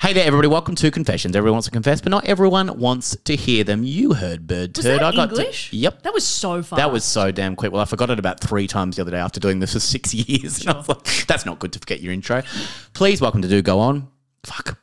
Hey there, everybody. Welcome to Confessions. Everyone wants to confess, but not everyone wants to hear them. You heard Bird Turd. Was that English? Yep. That was so fast. That was so damn quick. Well, I forgot it about 3 times the other day after doing this for 6 years. Sure. And I was like, that's not good to forget your intro. Please welcome to Do Go On. Fuck.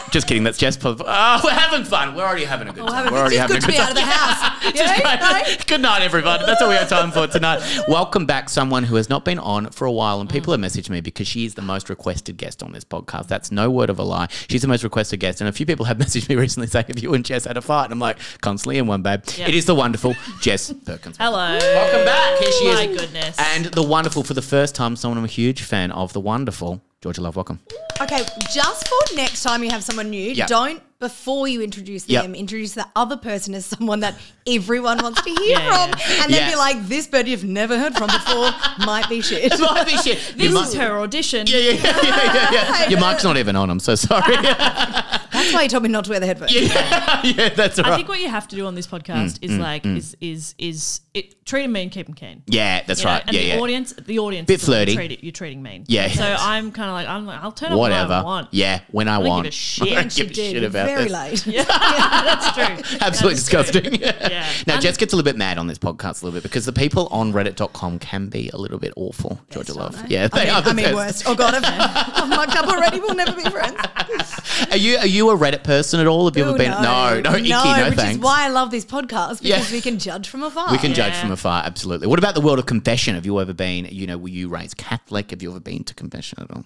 Just kidding. That's Jess. Oh, we're having fun. We're already having a good time. We're already having a good time. Out of the house. Just good night, everybody. That's all we have time for tonight. Welcome back, someone who has not been on for a while, and people have messaged me because she is the most requested guest on this podcast. That's no word of a lie. She's the most requested guest, and a few people have messaged me recently saying, "Have you and Jess had a fight?" And I'm like, "Constantly in one, babe." Yep. It is the wonderful Jess Perkins. Hello. Welcome back. Here she is. My goodness. And the wonderful, for the first time, someone I'm a huge fan of, the wonderful Georgia Love. Welcome. Okay, just for next time you have someone new, don't, before you introduce them, introduce the other person as someone that everyone wants to hear from. And then be like, this bird you've never heard from before might be shit. Might be shit. This is her audition. Yeah. Your mic's not even on. I'm so sorry. That's why you told me not to wear the headphones. Yeah, that's right. I think what you have to do on this podcast is treat them mean, keep them keen. Yeah, that's right. And the audience bit flirty. You're treating mean. Yeah. So I'm kind of like, I'll turn up whatever. when I want. Yeah, when I want. I don't give a shit. I don't give a shit about very this. late. Yeah, that's true. Absolutely disgusting. True. Yeah. Now, Jess gets a little bit mad on this podcast a little bit because the people on Reddit.com can be a little bit awful, Georgia Love. Yeah, they are the best. Worst. Oh, God, I've mucked up already. We'll never be friends. Are you a Reddit person at all? Have you ever been? No, icky, no which thanks. is why I love this podcast, because we can judge from afar. We can judge from afar, absolutely. What about the world of confession? Have you ever been, were you raised Catholic? Have you ever been to confession at all?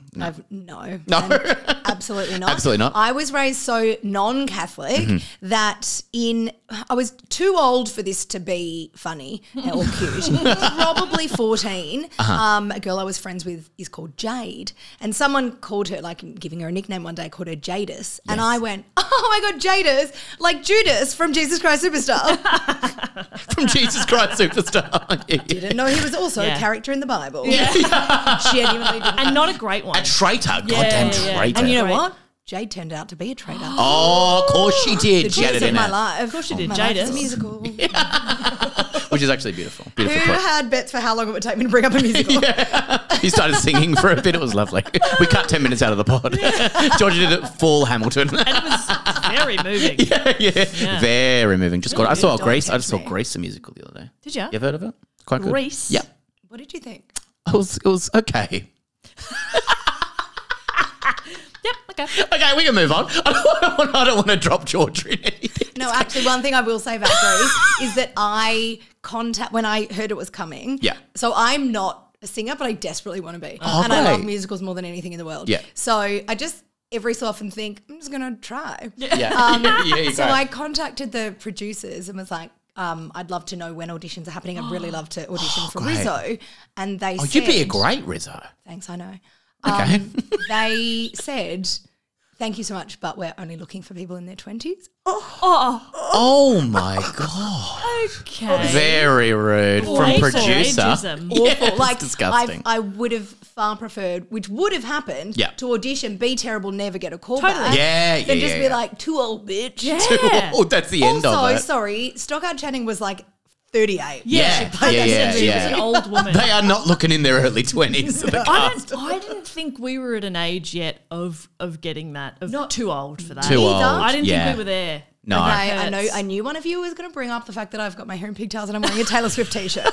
No. No. Absolutely not. Absolutely not. I was raised so non-Catholic that I was too old for this to be funny or cute. Probably 14. A girl I was friends with is called Jade, and someone called her, like giving her a nickname one day, called her Jadis. And I went, oh my God, Jadis, like Judas from Jesus Christ Superstar. From Jesus Christ Superstar. Didn't know he was also a character in the Bible. Yeah. Genuinely didn't. And not a great one. A traitor. Goddamn traitor. And you know what? Jade turned out to be a traitor. Oh, of course she did. The She had it Jesus in of my her. life. Of course she did. My Jade life is a is. musical. Which is actually beautiful. Who had bets for how long it would take me to bring up a musical? He started singing for a bit. It was lovely. We cut 10 minutes out of the pod. Georgia did it full Hamilton. And it was very moving. Yeah. Very moving. Just got. I saw Don't Grease. I tempt just saw me. Grease the musical the other day. Did you? You ever heard of it? Quite good. Grease? Yeah. What did you think? It was okay. Yep, okay. Okay, we can move on. I don't want to drop Georgia in anything. No, actually, one thing I will say about Grease is that when I heard it was coming. Yeah. So I'm not a singer, but I desperately want to be. Oh, and I great. love musicals more than anything in the world. Yeah. So I just every so often think, I'm just going to try. Yeah. So I contacted the producers and was like, I'd love to know when auditions are happening. I'd really love to audition for great. Rizzo. And they said... You'd be a great Rizzo. Thanks, I know. Okay. They said, thank you so much, but we're only looking for people in their 20s. Oh my God. Okay. Very rude from producer. Ageism. Awful. Yeah, like, it's disgusting. I would have far preferred, which would have happened, to audition, be terrible, never get a call back. Yeah. Than just be like, too old, bitch. Yeah. Oh, that's the end of it. Also, sorry, Stockyard Channing was like 38. Yeah. She was an old woman. They are not looking in their early 20s. The cast. I didn't think we were at an age yet of getting that, Not too old for that. Too old. I didn't Yeah. think we were there. No. Okay, I knew one of you was going to bring up the fact that I've got my hair in pigtails and I'm wearing a Taylor Swift t-shirt.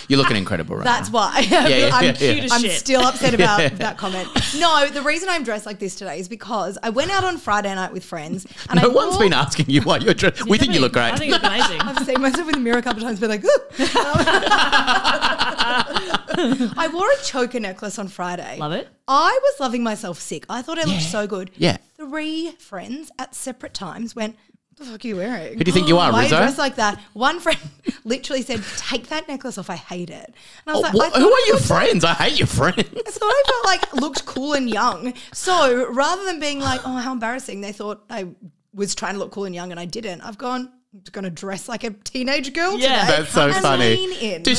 You're looking incredible right That's now. why. I'm cute as I'm shit. still upset about that comment. No, the reason I'm dressed like this today is because I went out on Friday night with friends. And No one's been asking you why you're dressed. We think you look great. I think you look amazing. I've seen myself in the mirror a couple of times, but like, ooh. I wore a choker necklace on Friday. Love it. I was loving myself sick. I thought I looked so good. Yeah. 3 friends at separate times went, what the fuck are you wearing? Who do you think you are, Why are you Rizzo? dressed like that? One friend literally said, take that necklace off. I hate it. And I was like, Who are your friends? I hate your friends. I thought I felt like looked cool and young. So rather than being like, oh, how embarrassing, they thought I was trying to look cool and young and I didn't. I'm going to dress like a teenage girl today. That's so and funny. lean in. Did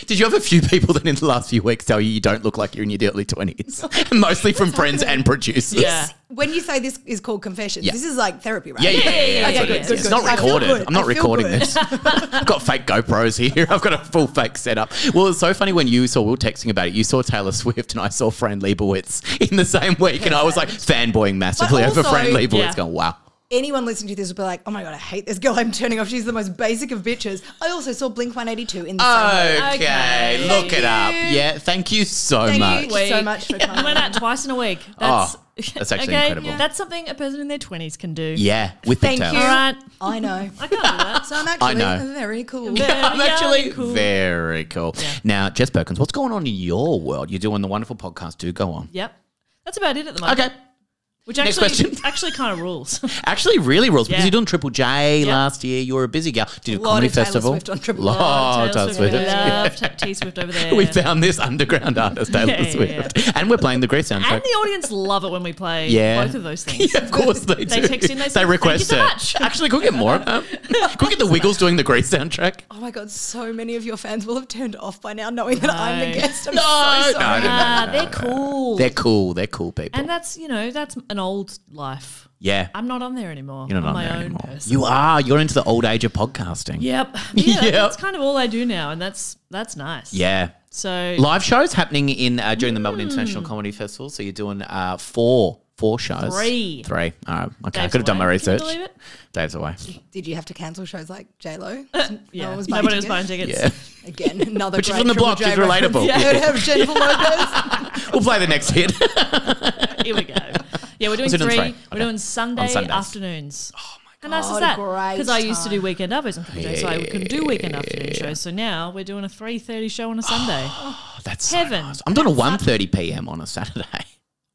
Did you have a few people that in the last few weeks tell you don't look like you're in your early 20s? Mostly from friends and producers. Yeah. When you say this is called confessions, Yeah. this is like therapy, right? Yeah. Okay, That's what good, it is. good, It's good. not I feel recorded. good. I'm not I feel recording good. this. I've got fake GoPros here. I've got a full fake setup. Well, it's so funny when we were texting about it. You saw Taylor Swift and I saw Fran Lebowitz in the same week, and I was like fanboying massively But over also- Fran Lebowitz, Yeah. going, "Wow." Anyone listening to this will be like, oh my God, I hate this girl. I'm turning off. She's the most basic of bitches. I also saw Blink-182 in the same week. Okay, look it up. Yeah, thank you so much. Thank you so much for We coming. went out twice in a week. Oh, that's actually incredible. That's something a person in their 20s can do. Yeah, with Thank pigtails. you. All right. I know. I can't do that. So I'm actually know. very cool. Yeah. I'm actually cool. very cool. Now, Jess Perkins, what's going on in your world? You're doing the wonderful podcast. Do go on. Yep. That's about it at the moment. Okay. Which Next actually, question. actually kind of rules. Actually, really rules because Yeah. you're doing Triple J Yeah. last year. You were a busy gal. Did a Lot comedy of Taylor festival. Swift on Triple Lot J. of Taylor Swift. Love T Swift over there. We found this underground artist, Taylor Yeah, yeah, Swift. And we're playing the Grease soundtrack. And the audience love it when we play Yeah. both of those things. Yeah, of course they do. They text in, they say, request "Thank you so it. much." Actually, could we get more of them? Could we get the Wiggles doing the Grease soundtrack? Oh my God, so many of your fans will have turned off by now knowing that I'm the No. guest. I'm No, so sorry. no. They're cool. They're cool. They're cool people. And that's an old life. yeah. I'm not on there anymore. You're not I'm on my there own anymore. person. You are. You're into the old age of podcasting. Yep. Yeah, Yep. that's kind of all I do now, and that's nice. Yeah. So Live shows happening in during the Melbourne International Comedy Festival. So you're doing four shows. Three. All right. Okay. I Dave's could have done my away. research. Can you believe it? Dave's away. Did you have to cancel shows like J-Lo? Yeah. one was Nobody was buying buying tickets? tickets. Yeah. Again, another But she's great from the Triple block. J She's reference. relatable. Yeah, Yeah. Jennifer Lopez. We'll play the next hit. Here we go. Yeah, we're doing Was it on three. three? We're Okay. doing Sunday On Sundays. afternoons. Oh my How nice is God, that? great Because I used to do time. weekend avos on Triple J, so I couldn't do weekend afternoon shows. So now we're doing a 3:30 show on a Sunday. Oh, that's Heaven. So nice. I'm doing a 1:30 p.m. on a Saturday.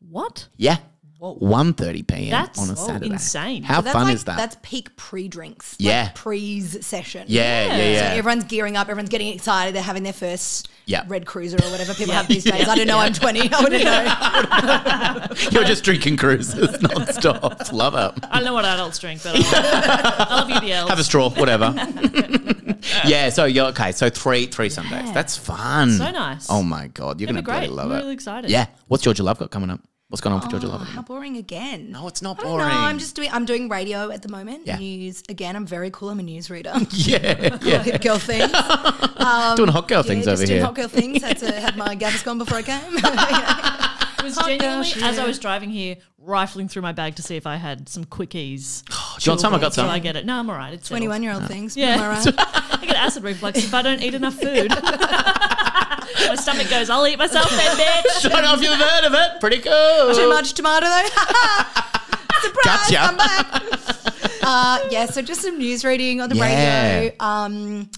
What? Yeah. 1:30 p.m. That's on a Saturday. insane. How So that's fun like, is that? That's peak pre-drinks. Yeah. Like pre-s session. yeah. So everyone's gearing up. Everyone's getting excited. They're having their first Yeah. Red Cruiser or whatever people have these days. I don't know. I'm 20. I wouldn't know. You're just drinking cruises non-stop. Love it. I don't know what adults drink, but I'll be the elves. Have a straw, whatever. Yeah, so you're okay. So three Sundays. That's fun. So nice. Oh my God. You're It'll going to be bloody great. love I'm it. really excited. Yeah. What's Georgia Love got coming up? What's going on for Georgia Love? How boring again. No, it's not I don't boring. know. I'm doing radio at the moment. Yeah. News. Again, I'm very cool. I'm a newsreader. Yeah. Hit girl things. Doing hot girl things just over doing here. hot girl things. Had my Gaviscon before I came. It was Hot girl genuinely, shit. as I was driving here, rifling through my bag to see if I had some quickies. Do you want some? I got some. So I get it. No, I'm all right. It's settled. 21-year-old things. Yeah. Am I right? I get acid reflux if I don't eat enough food. My stomach goes, I'll eat myself then, bitch. I don't know if you've heard of it. Pretty cool. Too much tomato though. Surprise! Gotcha. I'm back. Yeah. So just some news reading on the Yeah. radio.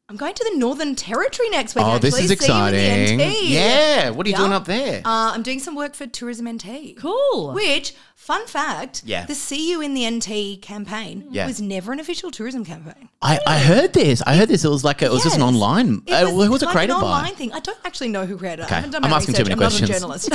I'm going to the Northern Territory next week. Oh, this actually. is See you in the exciting. NT. Yeah. What are you Yeah. doing up there? I'm doing some work for Tourism NT. Cool. Which, fun fact, Yeah. the See You in the NT campaign Yeah. was never an official tourism campaign. I heard this. It was like it was just an Yes. online. Who was it like created an by? online thing. I don't actually know who created it. Okay. I haven't done I'm my asking too research. many I'm questions. not a journalist.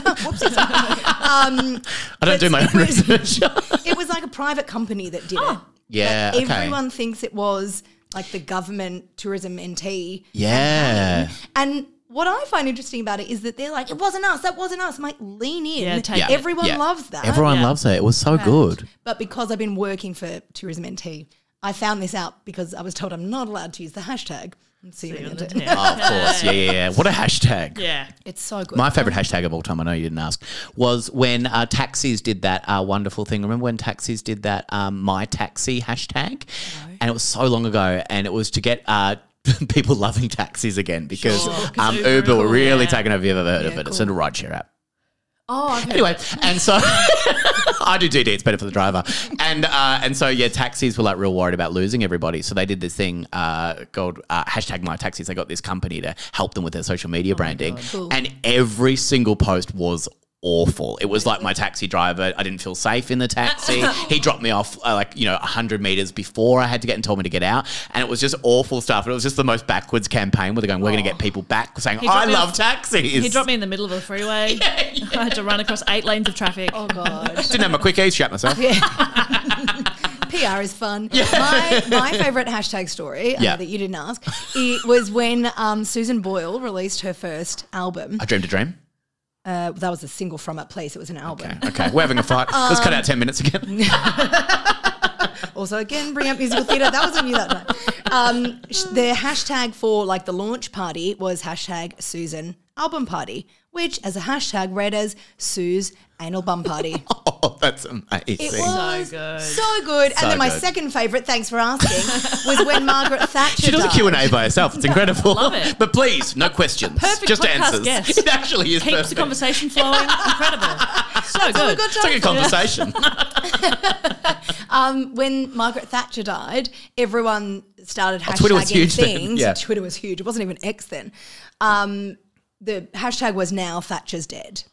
Whoopsies. I don't do my own research. It was like a private company that did it. Yeah. But Okay. everyone thinks it was like the government tourism NT. Yeah. And what I find interesting about it is that they're like, it wasn't us, that wasn't us. I'm like, lean in. Yeah, take it. Everyone Yeah. loves that. Everyone Yeah. loves it. It was so good. But because I've been working for Tourism NT, I found this out because I was told I'm not allowed to use the hashtag. See you in the NT. Oh, of course. Yeah. What a hashtag. Yeah. It's so good. My favourite hashtag of all time, I know you didn't ask, was when taxis did that wonderful thing. Remember when taxis did that My Taxi hashtag? No. And it was so long ago, and it was to get people loving taxis again because Sure, 'cause Uber Uber were really yeah. taking over. If you've ever heard of Yeah, it. It's a cool. rideshare app. Oh, I've heard Anyway, it. and so I do DD. It's better for the driver. And so yeah, taxis were like real worried about losing everybody. So they did this thing called hashtag My Taxis. They got this company to help them with their social media branding, Cool. and every single post was awful. It was like my taxi driver. I didn't feel safe in the taxi. He dropped me off 100 meters before I had to get and told me to get out. And it was just awful stuff. And it was just the most backwards campaign where they're going, we're going to get people back saying, dropped I me love off- taxis. He dropped me in the middle of a freeway. I had to run across 8 lanes of traffic. Oh, God. Didn't have my quickies, shut myself. People PR is fun. My favourite hashtag story that you didn't ask, it was when Susan Boyle released her first album. I Dreamed a Dream. That was a single from it, please. It was an album. Okay. We're having a fight. Let's cut out 10 minutes again. Also, again, bring up musical theatre. That wasn't you that night. The hashtag for like the launch party was hashtag Susan album party, which as a hashtag read as Sue's anal bum party. Oh, that's amazing. It was So good. so good. So And then my good. second favourite, thanks for asking, was when Margaret Thatcher She does a died. Q&A by herself. It's incredible. Love it. But please, no questions. Perfect Just podcast answers. guest. It actually is Keeps perfect. the conversation flowing. Incredible. So all we good. got It's like a conversation. When Margaret Thatcher died, everyone started hashtagging Twitter was huge then, things. yeah. Twitter was huge. It wasn't even X then. The hashtag was now Thatcher's dead.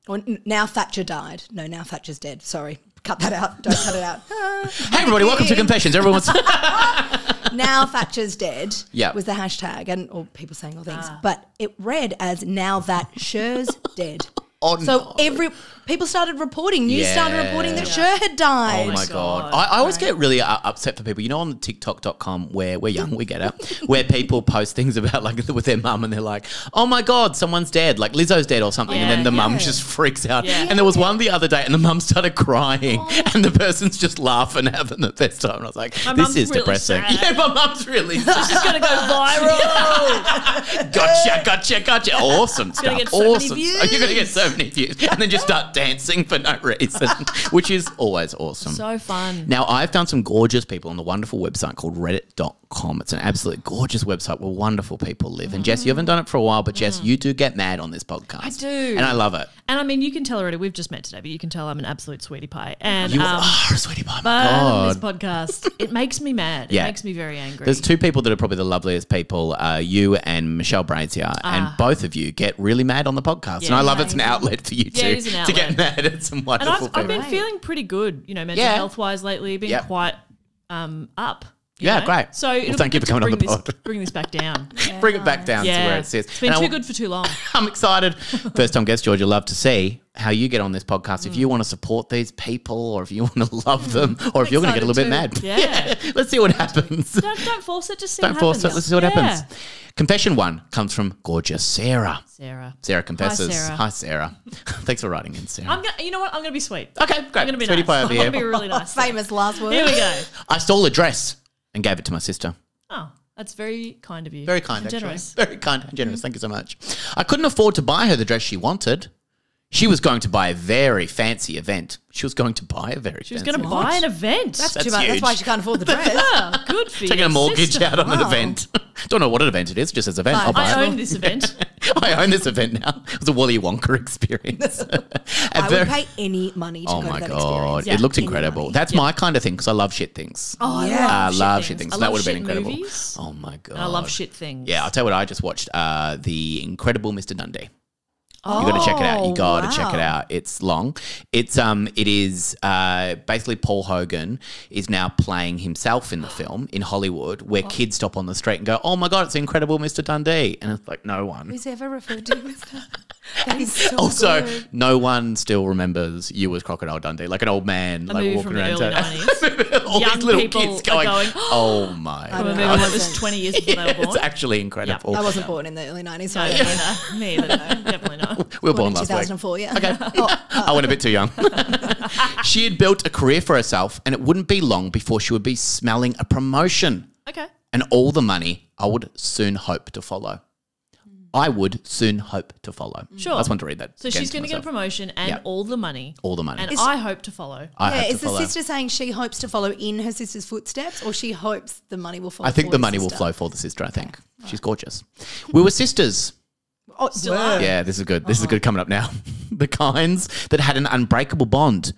Or now Thatcher died. No, now Thatcher's dead. Sorry. Cut that out. Don't cut it out. Hey, everybody, welcome to Confessions. Everyone's... Now Thatcher's dead Yeah. was the hashtag, or people saying all things. But it read as now that Sher's dead. Oh, So no. people started reporting, news started Yeah. reporting that Sher had died. Oh my God. God. I always get really upset for people. You know, on TikTok.com where we're young, we get it, where people post things about like with their mum and they're like, oh my God, someone's dead. Like Lizzo's dead or something. And then the mum just freaks out. Yeah. And there was one the other day and the mum started crying and the person's just laughing, having the best time. And I was like, My this mum's is really depressing. sad. Yeah, my mum's really sad. It's going to go viral. Gotcha. Awesome stuff. gonna get so many awesome. views. You're going to get so many views. And then just start dancing for no reason, which is always awesome. So fun. Now, I've found some gorgeous people on the wonderful website called reddit.com. It's an absolutely gorgeous website where wonderful people live. And Jess, you haven't done it for a while, but Jess, you do get mad on this podcast. I do. And I love it. And I mean, you can tell already, we've just met today, but you can tell I'm an absolute sweetie pie. And You are a sweetie pie, my but on this God. podcast, it makes me mad. Yeah. It makes me very angry. There's two people that are probably the loveliest people, you and Michelle Brazier, and both of you get really mad on the podcast. And I love it's an outlet for you Yeah, it is an to get outlet. mad at some and wonderful I've people. been feeling pretty good, mental Yeah. health wise lately, been Yep. quite up. you Yeah, know? great. So Well, it'll thank be you for good to coming on bring the this, pod. bring this back down. Bring it back down to where it sits. It's been And too good for too long. I'm excited. First time guest, George, you'll love to see how you get on this podcast. If you want to support these people or if you want to love them or if you're going to get a little bit mad. Yeah. Let's see what happens. Don't force it, just see Don't what force happens. it. Let's see what Yeah. happens. Confession 1 comes from gorgeous Sarah. Sarah. Sarah confesses. Sarah. Hi, Sarah. Thanks for writing in, Sarah. You know what? I'm going to be sweet. Okay, great. I'm going to be Sweetie nice. pie I'm over going to here. be really nice. Famous last word. Here we go. I stole a dress and gave it to my sister. Oh, that's very kind of you. Very kind, And actually. generous. Very kind and generous. Thank you so much. I couldn't afford to buy her the dress she wanted. She was going to buy a very fancy event. She was going to buy a very She was fancy going to buy an event. That's That's too much. huge. That's why she can't afford the dress. Yeah, good for you. Taking a mortgage sister. out on an Wow. event. Don't know what an event it is, just as an event. Fine. I'll buy I it. own this event. I own this event now. It was a Willy Wonka experience. I would pay any money to Oh go to my that God. experience. Yeah. It looked Any incredible. money. That's my kind of thing because I love shit things. Oh, Yeah. I love shit shit things. things. So I that love would have been shit incredible. movies. Oh my God. And I love shit things. Yeah, I'll tell you what, I just watched The Incredible Mr. Dundee. You got to check it out. You got to check it wow. out. It's long. It is basically Paul Hogan is now playing himself in the film in Hollywood, where kids stop on the street and go, "Oh my God, it's the Incredible Mr. Dundee," and it's like no one. Who's ever referred to him as that? That is so Also, good. no one still remembers you as Crocodile Dundee, like an old man, like movie walking from the around early town. 90s. All Young these little people kids are going, going, "Oh my!" I From a don't movie know. that was 20 years before they were born. It's actually incredible. I wasn't born in the early 90s. So No, I don't know. me either. No, definitely not. We were Born born in last week. 2004, yeah. Okay. I went a bit too young. She had built a career for herself, and it wouldn't be long before she would be smelling a promotion Okay. and all the money I would soon hope to follow. I would soon hope to follow. Sure. I just want to read that. So again she's to going to get a myself. promotion and Yep. all the money. All the money. And I hope to follow. I Yeah, hope is to the follow. sister saying she hopes to follow in her sister's footsteps, or she hopes the money will follow? I think for the money will sister? flow for the sister, I think. She's gorgeous. We were sisters. Oh, Still word. are. Yeah, this is good. This is good coming up now. The kinds that had an unbreakable bond.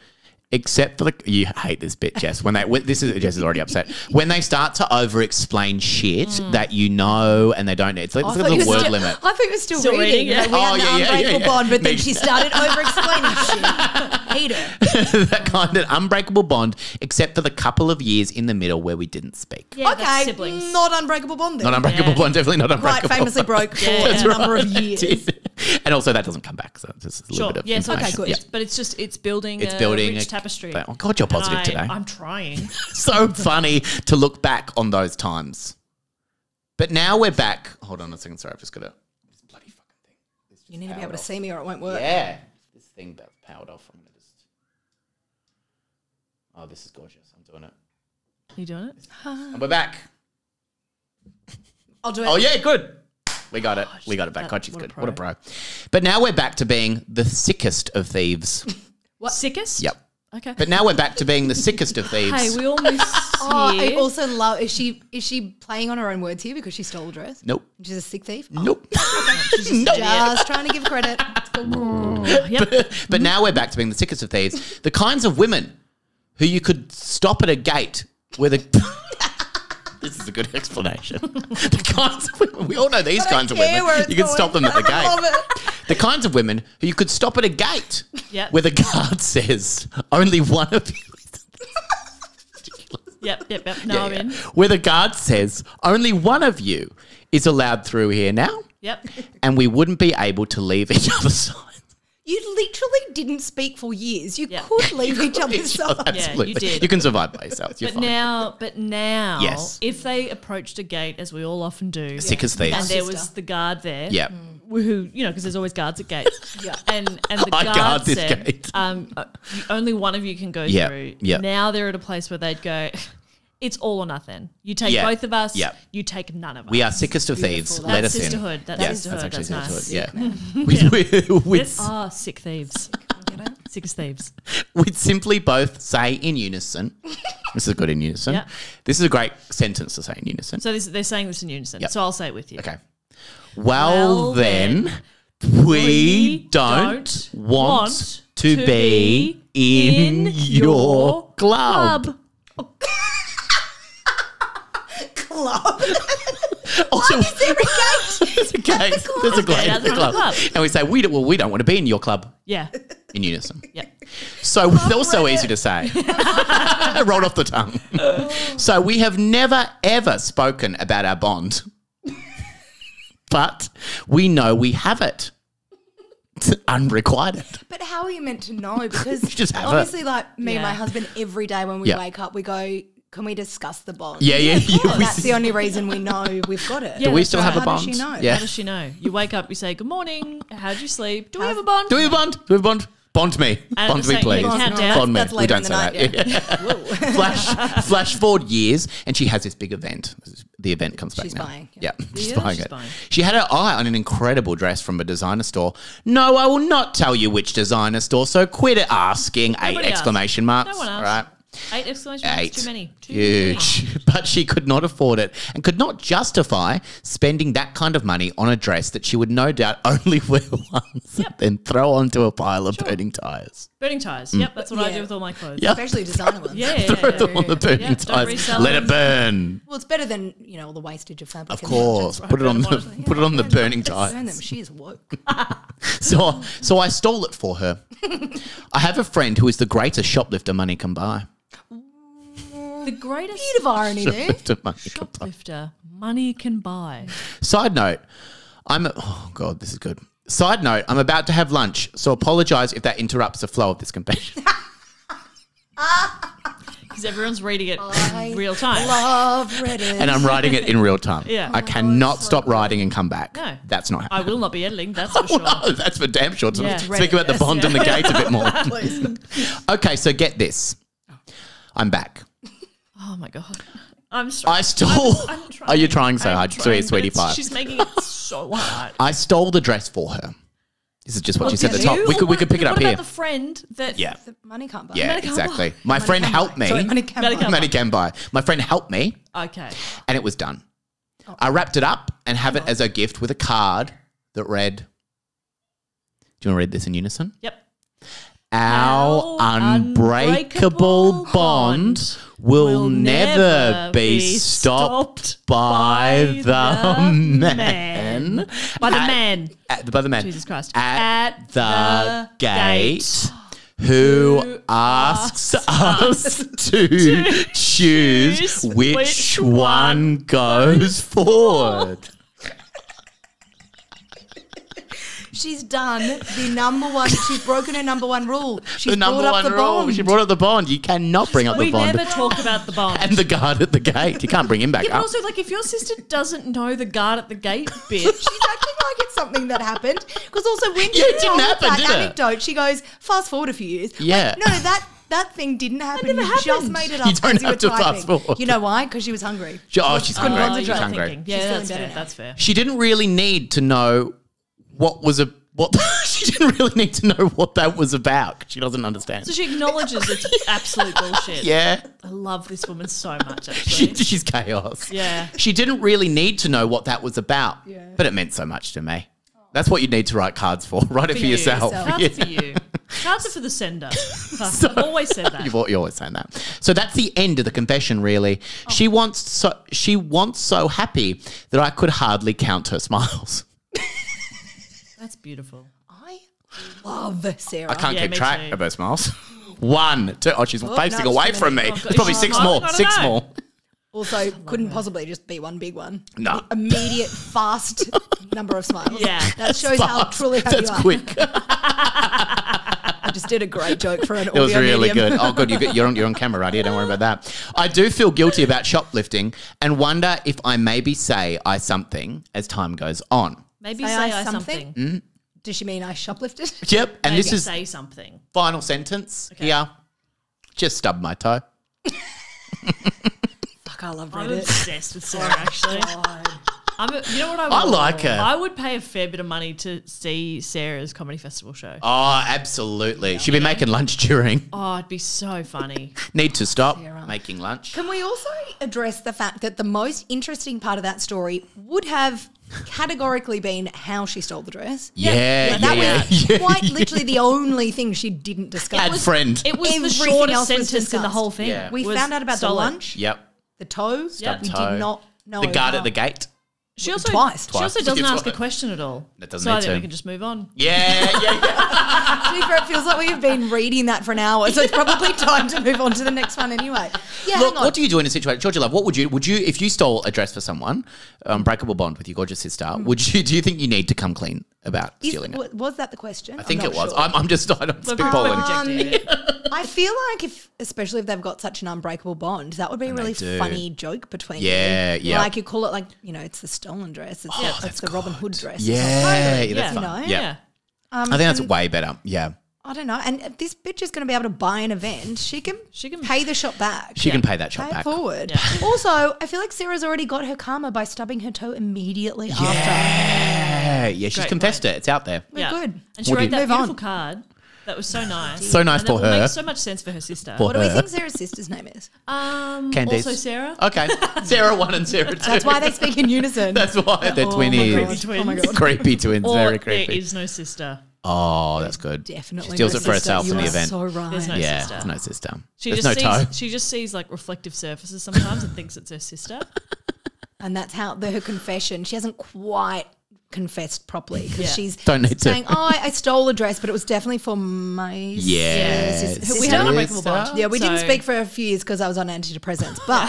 Except for you hate this bit, Jess. Jess is already upset. When they start to over-explain shit that you know and they don't need. It's like I it's thought like you a were word still- limit. I thought you were still Still reading. reading, yeah. Like, we Oh, had the yeah, yeah, unbreakable yeah. bond, but then Me- she started over-explaining shit. hate her. That kind of unbreakable bond, except for the couple of years in the middle where we didn't speak. Yeah, that's Okay, siblings. not unbreakable bond then. Not unbreakable Yeah. bond, definitely not unbreakable. Quite famously broke for Yeah. a number of years. And also that doesn't come back, so it's just a little Sure. bit of Yes. Okay. information. good. Yeah. But it's building. It's building rich a tapestry. Oh God, you're positive And today. I'm trying. So funny to look back on those times. But now we're back. Hold on a second. Sorry, I've just got to. This bloody fucking thing. You need to be able to see me or it won't work. Yeah. This thing about powered off. I'm going to just. Oh, this is gorgeous. I'm doing it. You doing it? And we're back. I'll do it. Oh, yeah, good. We got it. We got it back. God, she's what a good. pro. What a pro. But now we're back to being the sickest of thieves. What? Sickest? Yep. Okay. But now we're back to being the sickest of thieves. Hey, we all miss Oh, I here. also love. Is she playing on her own words here because she stole a dress? Nope. She's a sick thief. Nope. Just trying to give credit. It's cool. Yep. But now we're back to being the sickest of thieves. The kinds of women who you could stop at a gate with a... This is a good explanation. The kinds of women... We all know these kinds of women. You can stop them at the I love gate. it. The kinds of women who you could stop at a gate Yep. where the guard says, only one of you... Yep. No, I'm in. Where the guard says, only one of you is allowed through here now, Yep. and we wouldn't be able to leave each other's side. You literally didn't speak for years. You Yeah. could leave each other's side. Absolutely. you did. You can survive by yourself. You're But fine. now, Yes. if they approached a gate, as we all often do, Sick as thieves. and there Sister. was the guard there, Yeah. who, because there's always guards at gates. Yeah. And the I guard guard this said, gate. only one of you can go Yeah, through. yeah. Now they're at a place where they'd go, it's all or nothing. You take Yeah, both of us, yeah. you take none of us. We are sickest of thieves. Beautiful. Let That's us sisterhood. in. That's Yeah, sisterhood. That's actually That's sisterhood. nice. Yeah. Yes. Sick thieves. Sick as thieves. We'd simply both say in unison. This is good in unison. Yeah. This is a great sentence to say in unison. So they're saying this in unison. Yep. So I'll say it with you. Okay. Well, then, we don't want to be in your club. Club. Also, Is there a gate? there's a gate. There's a gate at the club. And we say, we don't want to be in your club Yeah. in unison. Yep. So that was so easy to say. Rolled off the tongue. So we have never, ever spoken about our bond. But we know we have it. It's unrequited. But how are you meant to know? Because just have obviously, it. like me and my Yeah. husband, every day when we Yeah. wake up, we go, can we discuss the bond? Yeah. That's the only reason we know we've got it. Yeah, Do we that's still right. have a How bond? does she know? Yeah. How does she know? You wake up, you say, good morning. How'd you sleep? Do we have a bond? Do we have a bond? Do we have a bond? Bond me. And Bond at me, the same- please. you count down. Bond me. That's We later don't in the say night, that. Flash forward years, and she has this big event. The event comes back She's now. buying, Yeah, yeah. she's Yeah, buying she's it. buying. She had her eye on an incredible dress from a designer store. No, I will not tell you which designer store, so quit asking. Nobody 8 asked. exclamation marks. No one asked. All right. 8 exclamation marks. 8. Too many. Too Huge. many. But she could not afford it and could not justify spending that kind of money on a dress that she would no doubt only wear once and then throw onto a pile of burning tyres. Burning tyres. Yep, that's what I Yeah. do with all my clothes. Yep. Especially designer ones. Yeah. Throw them on the burning Yeah, don't tyres. resell Let them. it burn. Well, it's better than, all the wastage of fabric. Of and course. just Put it on the honestly, put it on the burning burn them. tyres. She is woke. So I stole it for her. I have a friend who is the greatest shoplifter money can buy. The greatest Bit of irony there. Shoplifter money can buy. shoplifter money can buy. Side note, oh God, this is good. Side note, I'm about to have lunch, so apologise if that interrupts the flow of this confession. Because everyone's reading it I in real time. Love Reddit. And I'm writing it in real time. Yeah. I cannot stop writing and come back. No. That's not I happening. will not be editing, that's for Oh, sure. no, that's for damn sure. Yeah. Speak about the bond and the gate a bit more. Okay, so get this. I'm back. Oh my God. I'm struggling. I stole. I'm trying. Are you trying so I'm hard? trying, Sweetie but pie. She's making it so hard. I stole the dress for her. This is just what she said at the did top. you? We could pick it up what here. about the friend that... Yeah. The money can't buy. Yeah, Money can't exactly. buy. My friend can helped buy. Sorry, me. money can Money buy. can Money can buy. My friend helped me, Okay. and it was done. I wrapped it up and have it as a gift with a card that read. Do you want to read this in unison? Yep. Our Our unbreakable bond will never be stopped by the man. By the man. By the man. Jesus Christ. At the gate Who asks us to choose which one goes forward? She's done the number one. She's broken her number one rule. She's The number brought up one the rule. bond. She brought up the bond. You cannot bring up the We bond. never talk about the bond. And the guard at the gate. You can't bring him back Yeah, but up. also, like, if your sister doesn't know the guard at the gate, bitch. She's acting like it's something that happened. Because also when Yeah, she it didn't told us happen, that did it? anecdote, she goes, fast forward a few years. Yeah. Like, no, that thing didn't happen. never You just happened. made it up. You don't as have were to fast typing. forward. You know why? Because she was hungry. Oh, she's couldn't hungry. concentrate. She's you're hungry. thinking. Yeah, She's that's feeling fair. better That's fair. She didn't really need to know she didn't really need to know what that was about. She doesn't understand. So she acknowledges it's absolute bullshit. Yeah. I love this woman so much, actually. She's chaos. Yeah. She didn't really need to know what that was about, Yeah. but it meant so much to me. That's what you need to write cards for. Write it for you. yourself. Cards are for you. Cards are for the sender. I've always said that. You're always saying that. So that's the end of the confession, really. Oh. She wants so happy that I could hardly count her smiles. That's beautiful. I love Sarah. I can't Yeah, keep me track too. of her smiles. 1, 2. Oh, she's facing no, away it's from me. too many. There's probably Is she 6 smiling? more. I don't 6 know. more. Also, couldn't possibly just be one big one. No. The immediate, fast number of smiles. Yeah. That shows how Fast. truly happy That's you are. quick. I just did a great joke for an It was audio really medium. good. Oh, good. You're on camera right here. Don't worry about that. I do feel guilty about shoplifting and wonder if I maybe say I something as time goes on. Maybe Say say I I something? something. Does she mean I shoplifted? Yep. And Maybe this is say something. final sentence here. Just stubbed my toe. Fuck, I love I'm Reddit. obsessed with Sarah, actually. God. You know what I would I like her. I would pay a fair bit of money to see Sarah's comedy festival show. Oh, absolutely. She'd be making lunch during. Oh, it'd be so funny. Need to stop Sarah. making lunch. Can we also address the fact that the most interesting part of that story would have categorically been how she stole the dress? Yeah, That yeah, was yeah. quite literally the only thing she didn't discuss. Add friend. It was the Everything shortest else was sentence in the discussed. whole thing. Yeah. We was found out about the stolen. lunch, Yep. the toe. Stubbed We toe. did not know The guard about- at the gate. She also Twice. She also Twice. doesn't It's ask a what- question at all. That doesn't so I need think to. we can just move on. Yeah. To be fair, it feels like we've been reading that for an hour, so it's probably time to move on to the next one anyway. Yeah, Look, hang on. what do you do in a situation, Georgia Love? What would you, if you stole a dress for someone, unbreakable bond with your gorgeous sister? Do you think you need to come clean about stealing it? Was that the question? I think it was. I'm We're spitballing. rejecting it. I feel like especially if they've got such an unbreakable bond, that would be a really do. funny joke between Yeah, you. yeah. Like you call it like, it's the stolen dress. It's the Robin Hood dress. Yeah, Totally, that's yeah. fun. You know? Yeah. I think that's way better. Yeah. I don't know. And if this bitch is going to be able to buy an event, she can pay the shop back. She can pay that shot Pay it back. forward. Yeah. Also, I feel like Sarah's already got her karma by stubbing her toe immediately after. Yeah, she's Great confessed point. it. It's out there. We're good. And she What do wrote you- that Move on. beautiful card. That was so nice. So nice and that for will her. make so much sense for her sister. For What do we her. think Sarah's sister's name is? Candice. Also Sarah. Okay. Sarah 1 and Sarah 2. That's why they speak in unison. That's why they're twinnies. Creepy twins. Oh my God. Creepy twins. Or Very there creepy. is no sister. Oh, that's good. Definitely. She steals no it for sister. herself You in the are event. So right. There's no Yeah, sister. there's no sister. She There's just no toe. sees she just sees like reflective surfaces sometimes and thinks it's her sister. And that's how her confession. She hasn't quite confessed properly because Yeah. she's Don't need to. saying, I stole a dress, but it was definitely for my Yes. sister. We We had an haven't- unbreakable bond. Yeah, we didn't So- speak for a few years because I was on antidepressants, but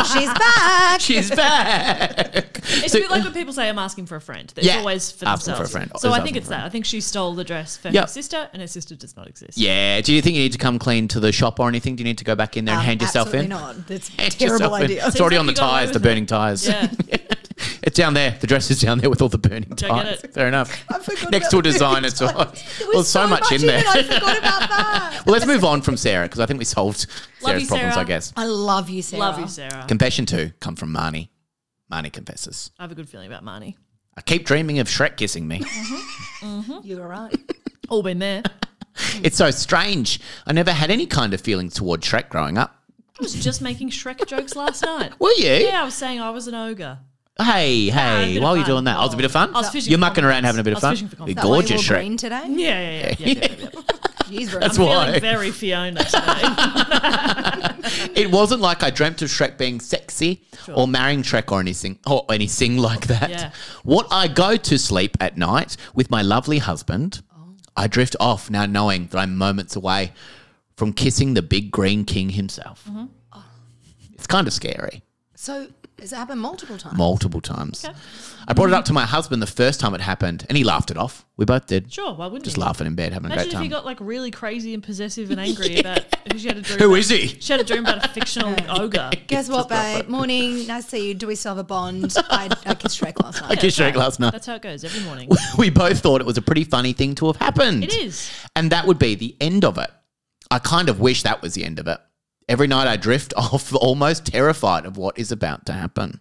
she's back. She's back. It's So- a bit like when people say I'm asking for a friend. It's Yeah. always for Asking themselves. for a friend. So Always I think asking it's for a that. I think she stole the dress for Yep. her sister, and her sister does not exist. Yeah. Do you think you need to come clean to the shop or anything? Do you need to go back in there and hand yourself in? Absolutely not. That's a Hand terrible yourself in. idea. It's already Seems on the like you got away tyres, the with it. burning tyres. Yeah. It's down there. The dress is down there with all the burning Go get tyres. it. Fair enough. forgot Next about to a the designer. burning So, tyres. well, There was so much in there. it, I forgot about that. Well, let's move on from Sarah because I think we solved Sarah's you, problems, Sarah. I guess. I love you, Sarah. Love you, Sarah. Confession 2 come from Marnie. Marnie confesses. I have a good feeling about Marnie. I keep dreaming of Shrek kissing me. You were right. All been there. It's so strange. I never had any kind of feelings toward Shrek growing up. I was just making Shrek jokes last night. Were you? Yeah, I was saying I was an ogre. Hey, a hey, bit of while you're fun. doing that, I was a bit of fun. I was fishing You're for mucking around compliments. having a bit of I fun. was fishing for You're compliments. gorgeous, Were Shrek. green today? Yeah. Jeez, That's I'm why. feeling very Fiona today. It wasn't like I dreamt of Shrek being sexy or marrying Shrek or anything like that. Yeah. What I go to sleep at night with my lovely husband. I drift off now knowing that I'm moments away from kissing the big green king himself. It's kind of scary. So has it happened multiple times? Multiple times. Okay. I brought it up to my husband the first time it happened and he laughed it off. We both did. Sure, why wouldn't Just you? laughing in bed, having a Imagine great if time. you got like really crazy and possessive and angry about who she had a dream Who about. is he? She had a dream about a fictional ogre. Guess what, babe? Morning, nice to see you. Do we still have a bond? I kissed Shrek last night. I kissed Shrek last night. That's how it goes every morning. We both thought it was a pretty funny thing to have happened. It is. And that would be the end of it. I kind of wish that was the end of it. Every night I drift off almost terrified of what is about to happen.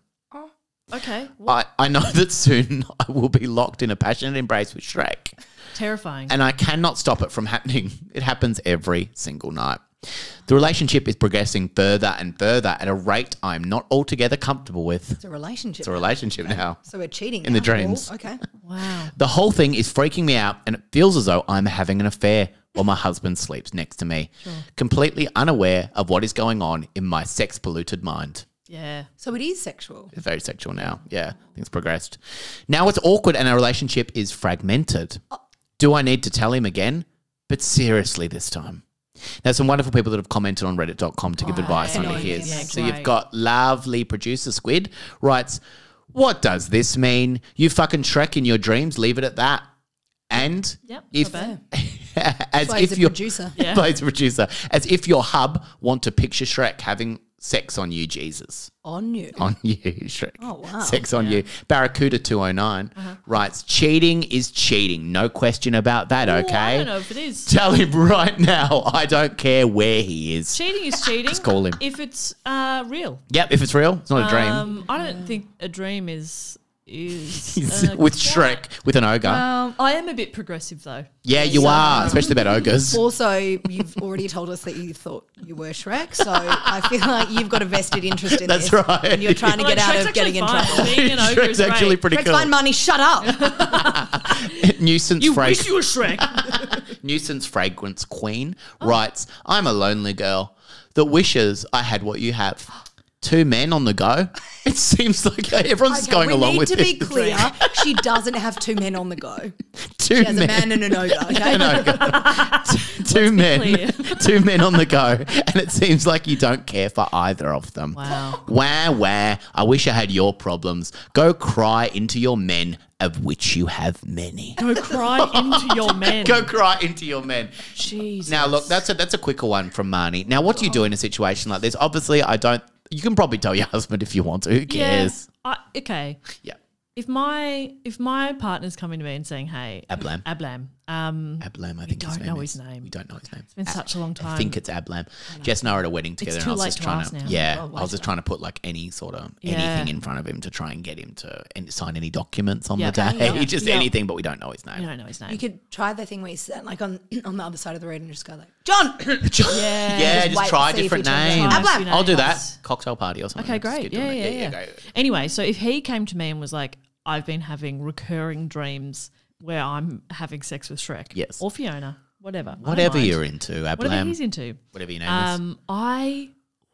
Okay. I know that soon I will be locked in a passionate embrace with Shrek. Terrifying. And I cannot stop it from happening. It happens every single night. The relationship is progressing further and further at a rate I'm not altogether comfortable with. It's a relationship. It's a relationship now. So we're cheating In the now. dreams. Cool. Okay. Wow. The whole thing is freaking me out and it feels as though I'm having an affair while my husband sleeps next to me, completely unaware of what is going on in my sex-polluted mind. Yeah. So it is sexual. It's very sexual now. Yeah, things progressed. Now it's awkward and our relationship is fragmented. Do I need to tell him again? But seriously this time. Now, some wonderful people that have commented on reddit.com to give advice I under know here. him. Yeah, So you've great. got lovely producer Squid writes, what does this mean? You fucking Shrek in your dreams, leave it at that. And Yep, if not as Why he's if a you're producer. Yeah. why he's a producer, as if your hub want to picture Shrek having sex on you, Jesus. On you. On you, Shrek. Oh, wow. Sex on you. Barracuda209 writes, cheating is cheating. No question about that, Ooh, okay? I don't know if it is. Tell him right now. I don't care where he is. Cheating is cheating. Just call him. If it's real. Yep, if it's real, it's not a dream. I don't think a dream is He's with Shrek, with an ogre. I am a bit progressive though. Yeah, you are, especially about ogres. Also, you've already told us that you thought you were Shrek, so I feel like you've got a vested interest in That's this. right. And you're trying to Like, get out Shrek's of getting in actually trouble. fine. Being an ogre Shrek's is actually great. pretty Shrek's cool. fine money, shut up. Nuisance You fragrance. wish you were Shrek. Nuisance fragrance queen writes, I'm a lonely girl that wishes I had what you have. 2 men on the go. It seems like everyone's just going along with We need to be it. clear, she doesn't have 2 men on the go. 2 She has men. a man and an ogre, okay? An ogre. Two men. clear. 2 men on the go. And it seems like you don't care for either of them. Wow. Wah. I wish I had your problems. Go cry into your men, of which you have many. Go cry into your men. Go cry into your men. Jesus. Now, look, that's a quicker one from Marnie. Now, what do you do in a situation like this? Obviously, you can probably tell your husband if you want to. Who cares? Yeah. Okay. Yeah. If my partner's coming to me and saying, "Hey, Ablam. Ablam, I think his don't name know is. his name. We don't know his name. It's been such a long time. I think it's Ablam. Jess and I were at a wedding together, and too I was late just to trying ask to. now. Yeah, Oh, I was just trying to put like any sort of Yeah. anything in front of him to try and get him to sign any documents on Yeah. the day. Yeah. Just Yeah. anything, but we don't know his name. You don't know his name. You could try the thing where you sit like on the other side of the road and just go like, John! Yeah, Just just wait try and see if different he turns names. up. Ablam. I'll do that. Names. Cocktail party or something. Okay, Just great. get doing it. Yeah. go. Anyway, so if he came to me and was like, I've been having recurring dreams where I'm having sex with Shrek. Yes. Or Fiona, whatever. I don't Whatever mind. you're into, Whatever Ablam. he's into. Whatever your name is. I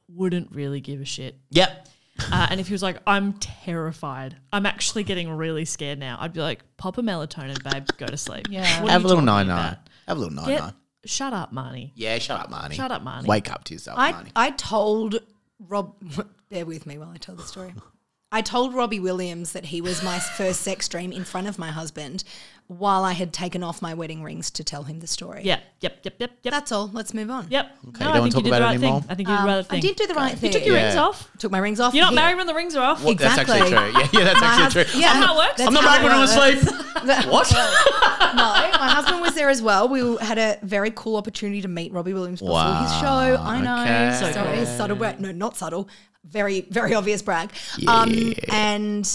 wouldn't really give a shit. Yep. And if he was like, I'm terrified, I'm actually getting really scared now, I'd be like, pop a melatonin, babe, go to sleep. Yeah. What are Have a you little talking 9-9. about? Have a little 9-9. Get, shut up, Marnie. Yeah, shut up, Marnie. Shut up, Marnie. Wake up to yourself, Marnie. I told Rob, bear with me while I tell the story. I told Robbie Williams that he was my first sex dream in front of my husband while I had taken off my wedding rings to tell him the story. Yep. That's all. Let's move on. Yep. Okay, No, you don't I want think to talk you did about the it right anymore? thing. I think you did the right I thing. did do the right thing. You took your Yeah. rings off. Took my rings off. You're not Here. married when the rings are off. What? That's actually Exactly. true. Yeah, that's My actually hus- true. Yeah, That's how it works. that's I'm not how married when I'm it asleep. works. What? No, my husband was there as well. We had a very cool opportunity to meet Robbie Williams before his show. I know. okay. So Sorry, cool. subtle brag. No, not subtle. Very, very obvious brag. Yeah. And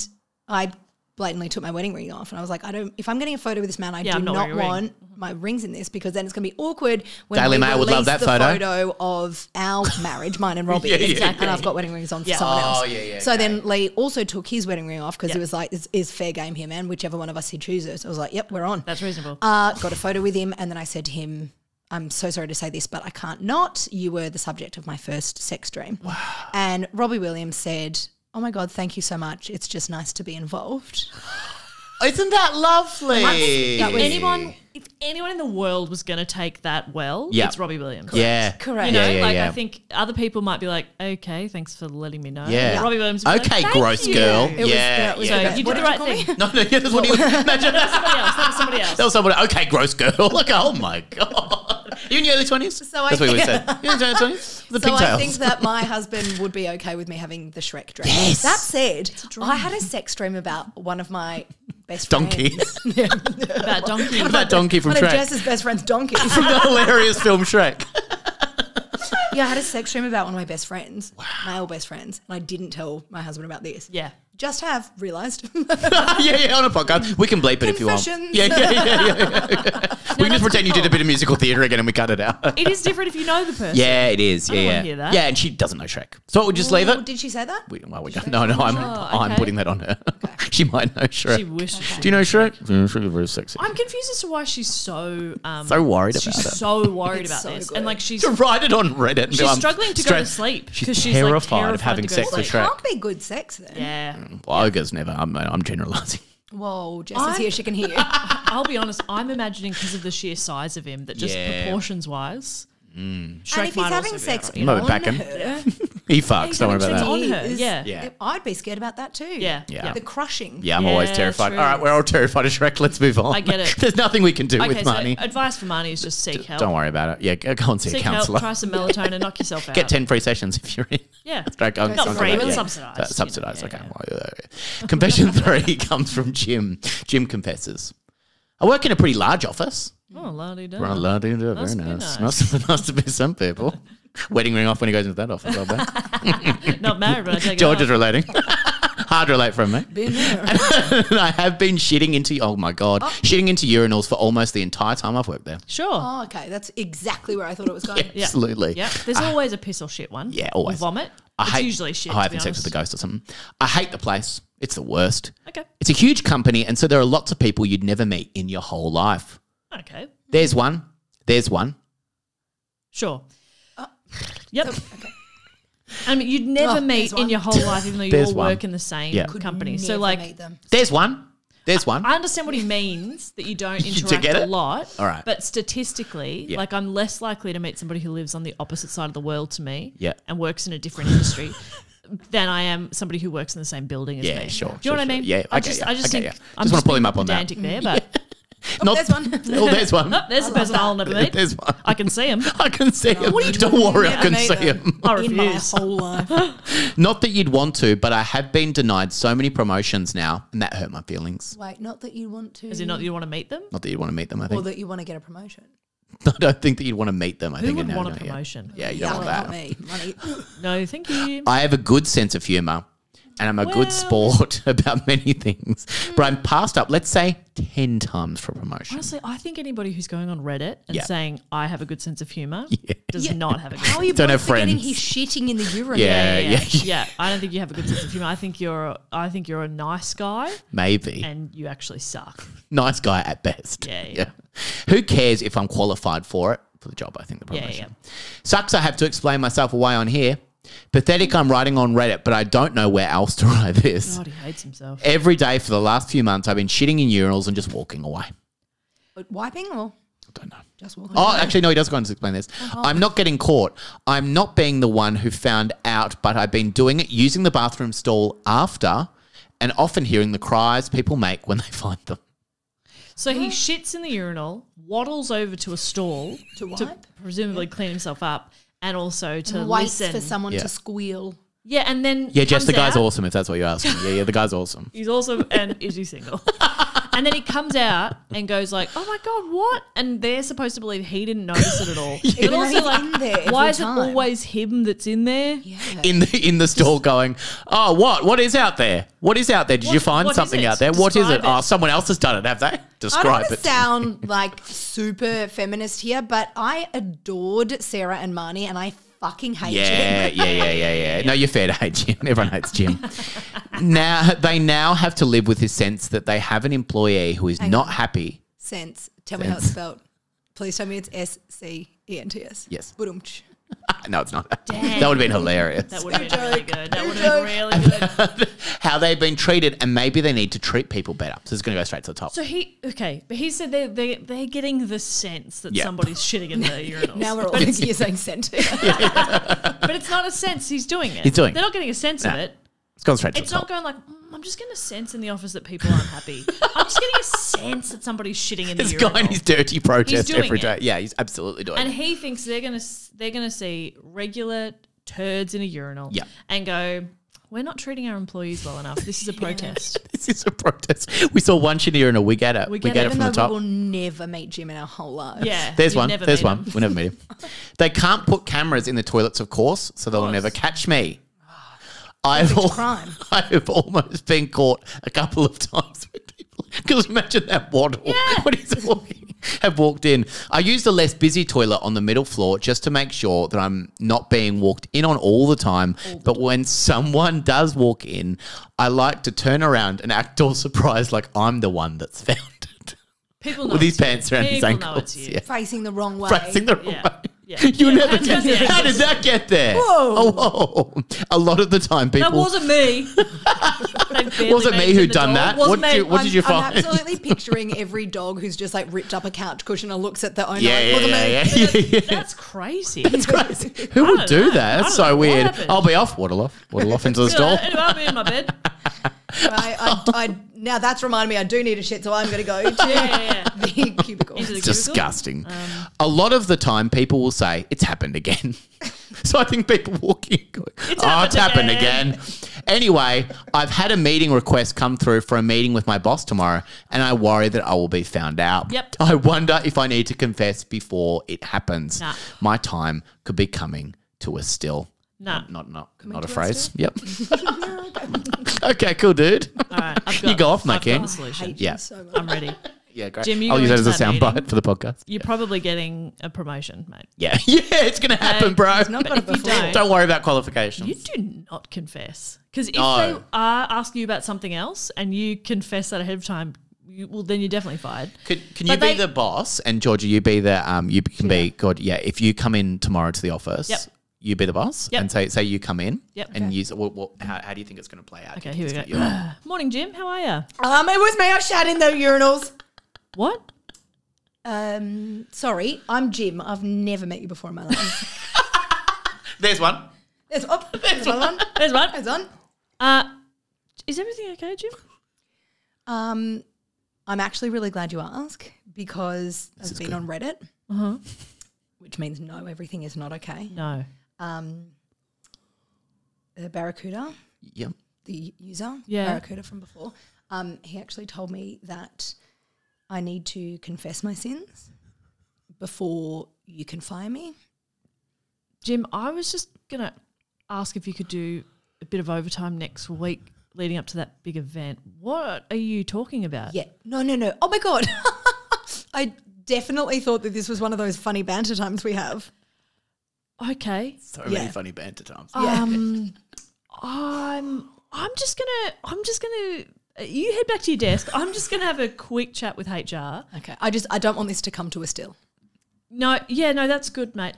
I blatantly took my wedding ring off, and I was like, if I'm getting a photo with this man, I Yeah, do I'm not not wearing a ring. want my rings in this, because then it's going to be awkward when Daily we Mail would love release that the photo. of our marriage, mine and Robbie. Yeah, yeah, Exactly. And I've got wedding rings on for Yeah. someone else. Oh, yeah, So okay. then Lee also took his wedding ring off, because Yeah. it was like, it's fair game here, man. Whichever one of us he chooses. I was like, yep, we're on. That's reasonable. Got a photo with him, and then I said to him, I'm so sorry to say this, but I can't not. You were the subject of my first sex dream. Wow. And Robbie Williams said, oh my God, thank you so much. It's just nice to be involved. Isn't that lovely? If anyone in the world was going to take that well, Yeah. it's Robbie Williams. Yeah. Correct. You know, Yeah. I think other people might be like, okay, thanks for letting me know. Yeah. But Robbie Williams would be Okay, like, gross "Thank you." girl. It was- Yeah. that was So the yeah. best. you What did the did right you thing. No, yeah, that's what you imagine. That was somebody else. That was someone. Okay, gross girl. Look, oh my god. You in your early 20s? So That's what we said. You in your early 20s? The So I pigtails. think that my husband would be okay with me having the Shrek dress. Yes. That said, I had a sex dream about one of my best Donkey. friends. About donkey. That donkey from One of Shrek. Jess's best friend's donkey. From the hilarious film Shrek. Yeah, I had a sex dream about one of my best friends, male best friends, and I didn't tell my husband about this. Yeah. Just have realised. yeah, on a podcast. We can bleep it if you want. Confessions. Yeah. We can just pretend you did a bit of musical theatre again and we cut it out. It is different if you know the person. Yeah, it is. I don't Yeah, wanna hear that. Yeah, and she doesn't know Shrek. So we'll just leave Oh, it. did she say that? We don't. No, I'm okay. putting that on her. She might know Shrek. She wishes she Do you know Shrek? Shrek is very sexy. I'm confused as to why she's so So worried about she's it. so worried It's about so this, good. and like she's To write it on Reddit and be she's like, struggling to go to sleep She's because she's terrified like of having to go to sex with sleep. Shrek. Can't be good sex then. Yeah, Well, ogres never. I'm generalising. Whoa, Jess is here. She can hear you. I'll be honest. I'm imagining because of the sheer size of him that just Yeah. proportions wise, Shrek And if he's might having also be sex alright, you Might know? be backing. her, He fucks. Don't worry about He's that. on her, is- yeah. Yeah. I'd be scared about that too. Yeah. Yeah. The crushing. Yeah, I'm always Yeah, terrified. true. All right, we're all terrified of Shrek. Let's move on. I get it. There's nothing we can do Okay, with so money. advice for Marnie is just seek help. Don't worry about it. Yeah, go and see a Seek counsellor. help. Try some melatonin. Knock yourself out. Get 10 free sessions if you're in. Yeah. Right, go- Not go- go- free, go- but yeah. subsidised, Subsidised, you know, okay. Well, Confession 3 comes from Jim. Jim confesses. I work in a pretty large office. Oh, la-di-da. Very Must be nice. nice. Must have been some people. Wedding ring off when he goes into that office. I'll bet. Not married, but I take George it is off. relating. Hard to relate from me. Been there. And I have been shitting into, oh my God, shitting into urinals for almost the entire time I've worked there. Sure. Oh, okay. That's exactly where I thought it was going. Yeah. Absolutely. Yeah. There's always a piss or shit one. Yeah, always. Or vomit. I It's hate, usually shit. Oh, having sex with a ghost or something. I hate the place. It's the worst. Okay. It's a huge company, and so there are lots of people you'd never meet in your whole life. Okay. There's one. There's one. Sure. Yep. I mean, you'd never Oh, meet there's in one. your whole life, even though you There's all one. work in the same Yeah. company. Never So, like, meet them. There's one. There's one. I understand what he means that you don't You interact get a it? lot. All right. But statistically, Yeah. like, I'm less likely to meet somebody who lives on the opposite side of the world to me Yeah. and works in a different industry than I am somebody who works in the same building as Yeah, me. sure, Do you sure, know what I sure. mean? Yeah, I get just, ya, I just I get think ya. I'm Just wanna pull him being up on that. pedantic there, but Not, there's one. Oh, there's one. oh, there's the person I'll never meet. There's one. I can see him. I can see him. What are you Don't talking worry, I about? can Never see meet him. I In my refuse. whole life. Not that you'd want to, but I have been denied so many promotions now, and that hurt my feelings. Wait, not that you want to. Is it not that you want to meet them? Not that you'd want to meet them, I Or think. that you want to get a promotion. I don't think that you'd want to meet them. I Who think would you'd want a never- promotion? Yeah, you Yeah, don't want not that. me. Money. No, thank you. I have a good sense of humour and I'm a Well- good sport about many things, but I'm passed up, let's say, 10 times for promotion. Honestly, I think anybody who's going on Reddit and Yeah. saying I have a good sense of humor Yeah. does not have a good How are you Don't both have forgetting friends. he's shitting in the urinal? Yeah. yeah. I don't think you have a good sense of humor. I think you're a nice guy Maybe. and you actually suck. Nice guy at best. Yeah. Who cares if I'm qualified for the job, I think, the Yeah, promotion. Sucks I have to explain myself away on here. Pathetic I'm writing on Reddit, but I don't know where else to write this. God, he hates himself. Every day for the last few months, I've been shitting in urinals and just walking away. Wiping or I don't know. just walking? Oh, actually, no, he does go on to explain this. I'm not getting caught. I'm not being the one who found out, but I've been doing it using the bathroom stall after and often hearing the cries people make when they find them. So he shits in the urinal, waddles over to a stall To wipe? presumably clean himself up, and also to Waits listen. for someone Yeah. to squeal. Yeah, and then Yeah, Jess, comes the guy's out. awesome if that's what you're asking. Yeah, the guy's awesome. He's awesome, and is he single? And then he comes out and goes like, "Oh my god, what?" And they're supposed to believe he didn't notice it at all. But Even though also, he's like, in there every why is time. it always him that's in there? Yeah. In the stall going, oh, what is out there? What is out there? Did you find what is something it? out there? What is it? Describe it. Oh, someone else has done it, have they? I don't Describe want to it. sound like super feminist here, but I adored Sarah and Marnie, and I fucking hate Jim. Yeah. No, you're fair to hate Jim. Everyone hates Jim. They now have to live with this sense that they have an employee who is not happy. Sense. Tell me how it's spelled. Please tell me it's SCENTS. Yes. Ba-dum-tsh. No, it's not. Damn. That would have been hilarious. That would have been really good. That would have been really good. How they've been treated, and maybe they need to treat people better. So it's going to go straight to the top. So but he said they're getting the sense that somebody's shitting in the urinals. Now we're all thinking you're saying scent. But it's not a sense he's doing it. He's doing it. They're not getting a sense of it. It's gone straight to It's the top. not going like, I'm just getting a sense in the office that people aren't happy. I'm just getting a sense that somebody's shitting in the This urinal. guy in his dirty protest doing every day. it. Yeah, he's absolutely doing And it. he thinks they're gonna see regular turds in a urinal Yeah. and go, we're not treating our employees well enough. This is a protest. This is a protest. We saw one chinny urinal. We get it. We get it Even from the though top. we will never meet Jim in our whole lives. Yeah. There's you've one. never There's met one. him. We'll never meet him. They can't put cameras in the toilets, of course, so they'll course. never catch me. Crime. I have almost been caught a couple of times with people. Because imagine that waddle when he's have walked in. I use the less busy toilet on the middle floor just to make sure that I'm not being walked in on all the time. But when someone does walk in, I like to turn around and act all surprised like I'm the one that's found it. People know With his it's you. pants around his People ankles. know it's you. Yeah. Facing the wrong way. Facing the wrong Yeah. way. Yeah. You Yeah, never hands around the How ankles. did that get there? Whoa. Oh, whoa. A lot of the time people... That wasn't me. Was it me who'd done that? What did you find? I'm absolutely picturing every dog who's just like ripped up a couch cushion and looks at the owner Yeah, like, yeah, wasn't me. yeah. That's crazy. It's crazy. Who would don't do know. that? I That's don't know. so What weird. happened? I'll be off. Waddle off into the stall. Anyway, I'll be in my bed. Now that's reminded me I do need a shit, so I'm going to go to Yeah. the cubicle. Into the It's cubicle. disgusting. A lot of the time, people will say, it's happened again. So I think people walk in going, it's happened again. Anyway, I've had a meeting request come through for a meeting with my boss tomorrow, and I worry that I will be found out. Yep. I wonder if I need to confess before it happens. Nah. My time could be coming to a still. Nah. Not a to a phrase. Yep. Okay, cool, dude. All right. I've got, You go off, my I've king. got a solution. Yeah. So much. I'm ready. Yeah, great. Jim, you I'll go use that as into a that soundbite meeting. for the podcast. You're probably getting a promotion, mate. Yeah, it's going to happen, bro. not got it If you before. don't, Worry about qualifications. you do not confess. Because if No. they are asking you about something else and you confess that ahead of time, then you're definitely fired. Can you But be they- the boss, and Georgia, you be the you can be God. Yeah, if you come in tomorrow to the office, Yep. you be the boss, Yep. and say you come in, Yep. and use how do you think it's going to play out? Okay, Do you here we think go. it's gonna- Morning, Jim. How are you? It was me. I shat in the urinals. What? Sorry, I'm Jim. I've never met you before in my life. There's one. There's one. There's one. There's one. Is everything okay, Jim? I'm actually really glad you ask because I've been on Reddit, which means no, everything is not okay. No. Barracuda, Yep. the user, Yeah. Barracuda from before, he actually told me that I need to confess my sins before you can fire me. Jim, I was just going to ask if you could do a bit of overtime next week leading up to that big event. What are you talking about? Yeah. No. Oh, my God. I definitely thought that this was one of those funny banter times we have. Okay. So many Yeah. funny banter times. I'm just gonna you head back to your desk. I'm just gonna have a quick chat with HR. Okay. I don't want this to come to a still. No, that's good, mate.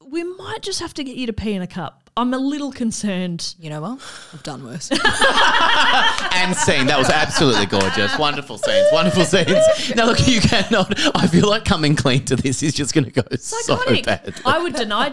We might just have to get you to pee in a cup. I'm a little concerned. You know what? I've done worse. And scene. That was absolutely gorgeous. Wonderful scenes. Wonderful scenes. Now, look, you cannot. I feel like coming clean to this is just going to go so Psychotic. bad. I would deny.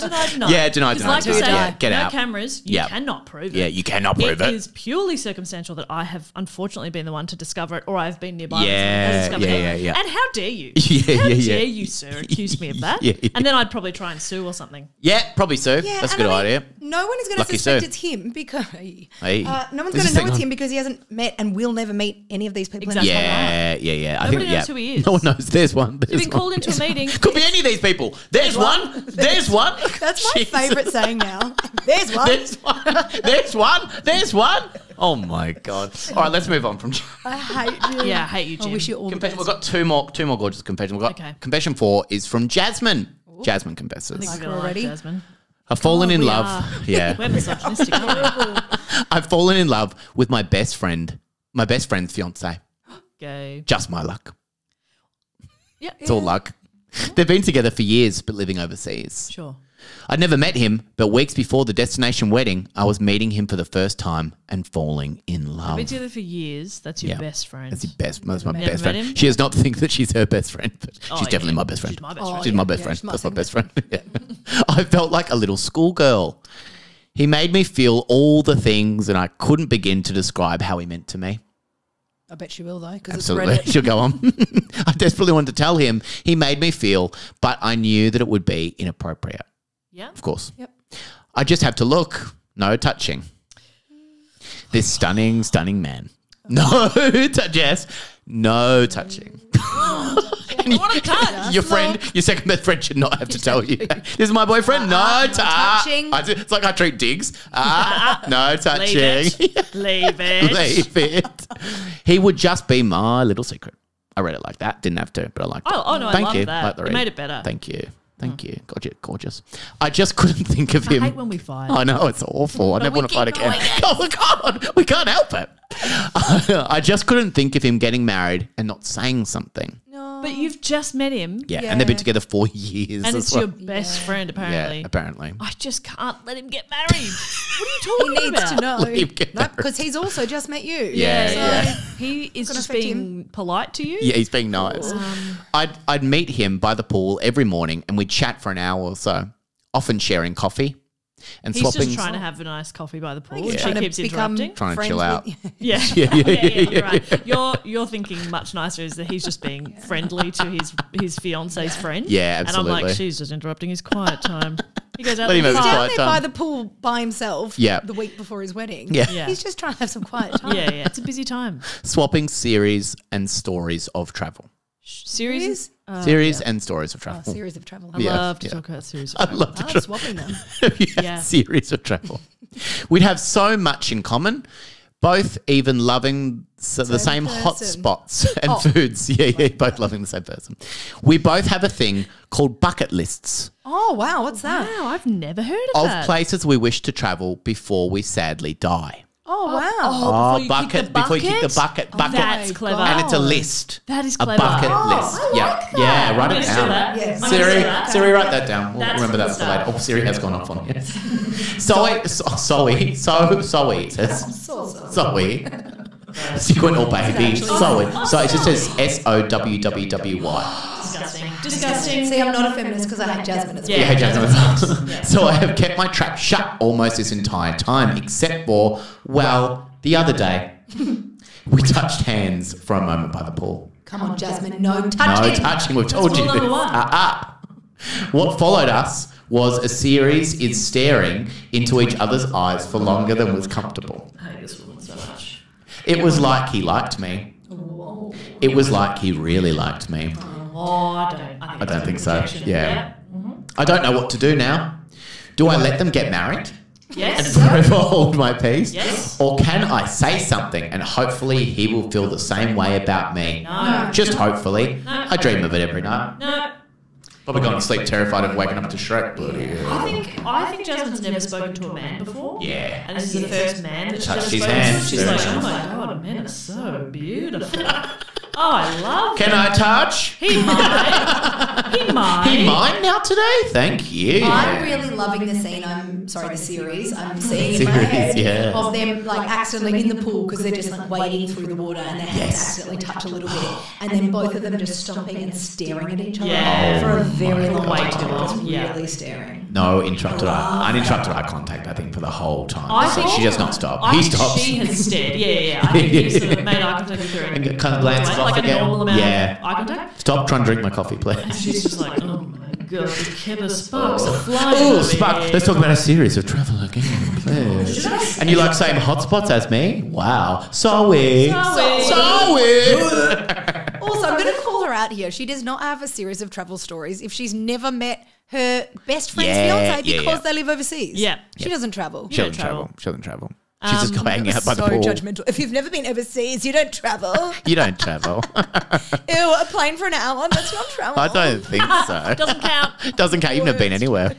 Yeah, deny. 'Cause like you deny. say, Yeah, get no out. cameras. You Yep. cannot prove Yeah, it. you cannot prove it. It is purely circumstantial that I have unfortunately been the one to discover it, or I've been nearby. Yeah, and discovered it. yeah. And how dare you? Yeah, how yeah. dare you, sir, accuse me of that? Yeah. And then I'd probably try and sue or something. Yeah, probably so. Yeah, That's a and good I mean, idea. No one is going to Lucky suspect Sue. it's him because Hey. no one's There's going this to know thing it's on. him because he hasn't met and will never meet any of these people. Exactly. In his whole life. Yeah. I Nobody think knows who he is. No one knows. There's one. You've been called into a meeting. Could be any of these people. There's one. There's one. That's my Jesus. favourite saying now. There's one. There's one. There's one. There's one. Oh my God. All right, let's move on from I hate you. Yeah, I hate you, Jim. I wish you all the confession. best. We've got two more gorgeous confessions. We've got Okay. confession 4 is from Jasmine. Jasmine confesses. I think Like we're gonna already? like Jasmine. I've fallen in We love. are. Yeah. We're misogynistic, aren't we? I've fallen in love with my best friend's fiance. Go. Just my luck. Yeah. It's all luck. They've been together for years, but living overseas. Sure. I'd never met him, but weeks before the destination wedding, I was meeting him for the first time and falling in love. I've been together for years. That's your best friend. That's your best. That's my Never best met friend. him? She does not think that she's her best friend, but she's yeah. definitely my best friend. She's my best friend. She's my best yeah, friend. she's my That's my second best friend. Yeah. I felt like a little schoolgirl. He made me feel all the things, and I couldn't begin to describe how he meant to me. I bet she will though, because it's Absolutely. Reddit. She'll go on. I desperately wanted to tell him he made me feel, but I knew that it would be inappropriate. Yeah. Of course. Yep. I just have to look. No touching. This stunning, stunning man. No, Jess. No touching. What a touch. Your friend, your second best friend should not have to tell you. This is my boyfriend. No touching. It's like I treat Diggs. No touching. Leave it. Leave it. He would just be my little secret. I read it like that. Didn't have to, but I liked it. Oh, no, Thank I love you. that. Like the You read. made it better. Thank you. Thank you. Gorgeous. I just couldn't think of him. I hate when we fight. I know, it's awful. I never we want to fight keep again. going. Oh, my God. We can't help it. I just couldn't think of him getting married and not saying something. No. But you've just met him. Yeah, Yeah. and they've been together 4 years. And as it's well. your best friend, apparently. Yeah, apparently. I just can't let him get married. What are you talking He needs about? to know. Let him get No, married. because he's also just met you. Yeah, yeah. He is gonna just affect being polite to you. Yeah, he's being nice. I'd meet him by the pool every morning and we'd chat for an hour or so, often sharing coffee and He's swapping. just trying to have a nice coffee by the pool. He's And trying she to keeps become interrupting. Trying to friends chill with- out. Yeah. Yeah. Right. You're thinking much nicer is that he's just being friendly to his fiance's friend. Yeah, And I'm like, absolutely. she's just interrupting his quiet time. He goes out Let him there have and his Down quiet there by time. the pool by himself. Yeah. The week before his wedding. Yeah. Yeah. He's just trying to have some quiet time. Yeah, it's a busy time. Swapping series and stories of travel. Series. Series and stories of travel. Series of travel. I Yeah, love to yeah. talk about series. I love to I love travel. swapping them. Yeah. Series of travel. We'd have so much in common, both even loving the same hot person. spots and foods. Yeah, both loving the same person. We both have a thing called bucket lists Oh, wow. What's that? Wow, I've never heard of of that. places we wish to travel before we sadly die. Oh, wow. Oh, before you kick the Before you kick the bucket? bucket. That's my clever. God. And it's a list. That is A clever. bucket list. Yeah, write it Let's do down. that. Yes. I'm gonna do that. Siri, write that down. We'll That's remember that good for later. stuff. Oh, Siri has gone off on you. Zoe says. Zoe. She went all baby. Zoe. So it just says SOWWWY. Disgusting. See, I'm not a feminist because I hate Jasmine as well. Yeah, hey, Jasmine. So I have kept my trap shut almost this entire time, except for, well, the other day. We touched hands for a moment by the pool. Come on, Jasmine. No No touching. touching, we've told you rule this. number one. What followed us was a series is staring into each other's eyes for longer than was comfortable. I hate this woman so much. It was like he liked me. It was like he really liked me. Oh, I don't think so. rejection. Yeah. I don't know what to do now. Do I let them get married and Yes. forever hold my peace? Yes. Or can I say something and hopefully he will feel the same way about me? No. Just hopefully. No. I dream of it every night. No. Probably going to sleep terrified of waking up to Shrek. Bloody hell. I think Jasmine's never spoken to a man before. Yeah. And this is the first man that she's Touched ever his spoken hand. to. She's like, oh my God, men are so beautiful. Oh, I love Can I touch? He might. He might. He mine now today? Thank you. I'm really loving the scene. The series I'm seeing in my Series, head yeah. of them like accidentally in the pool because they're just like wading through the water and their hands accidentally touch a little bit, and then both of them just stopping and staring at each other Yeah. for a very long Way time. too long, Just yeah. really staring. No uninterrupted eye contact, I think, for the whole time. I So think she does not stop. I He think stops. she has stared. Yeah. I think he's sort of made eye contact with her And kind of glances off like again. a normal amount Yeah. of eye contact. Stop trying to drink my coffee, please. She's just like, oh my God, the killer sparks are flying. Oh, over Spark. here. Let's talk about a series of travel again, please. And you like same hotspots as me? Wow. Sorry. Also, I'm going to call her out here. She does not have a series of travel stories if she's never met her best friend's Yeah, fiance yeah, because yeah. they live overseas. Yeah. She doesn't travel. She doesn't travel. travel. She's just hanging out by the So pool. judgmental. If you've never been overseas, you don't travel. You don't travel. Ew, a plane for an hour, that's not travel. I don't think so. Doesn't count. Doesn't count. You've never been anywhere.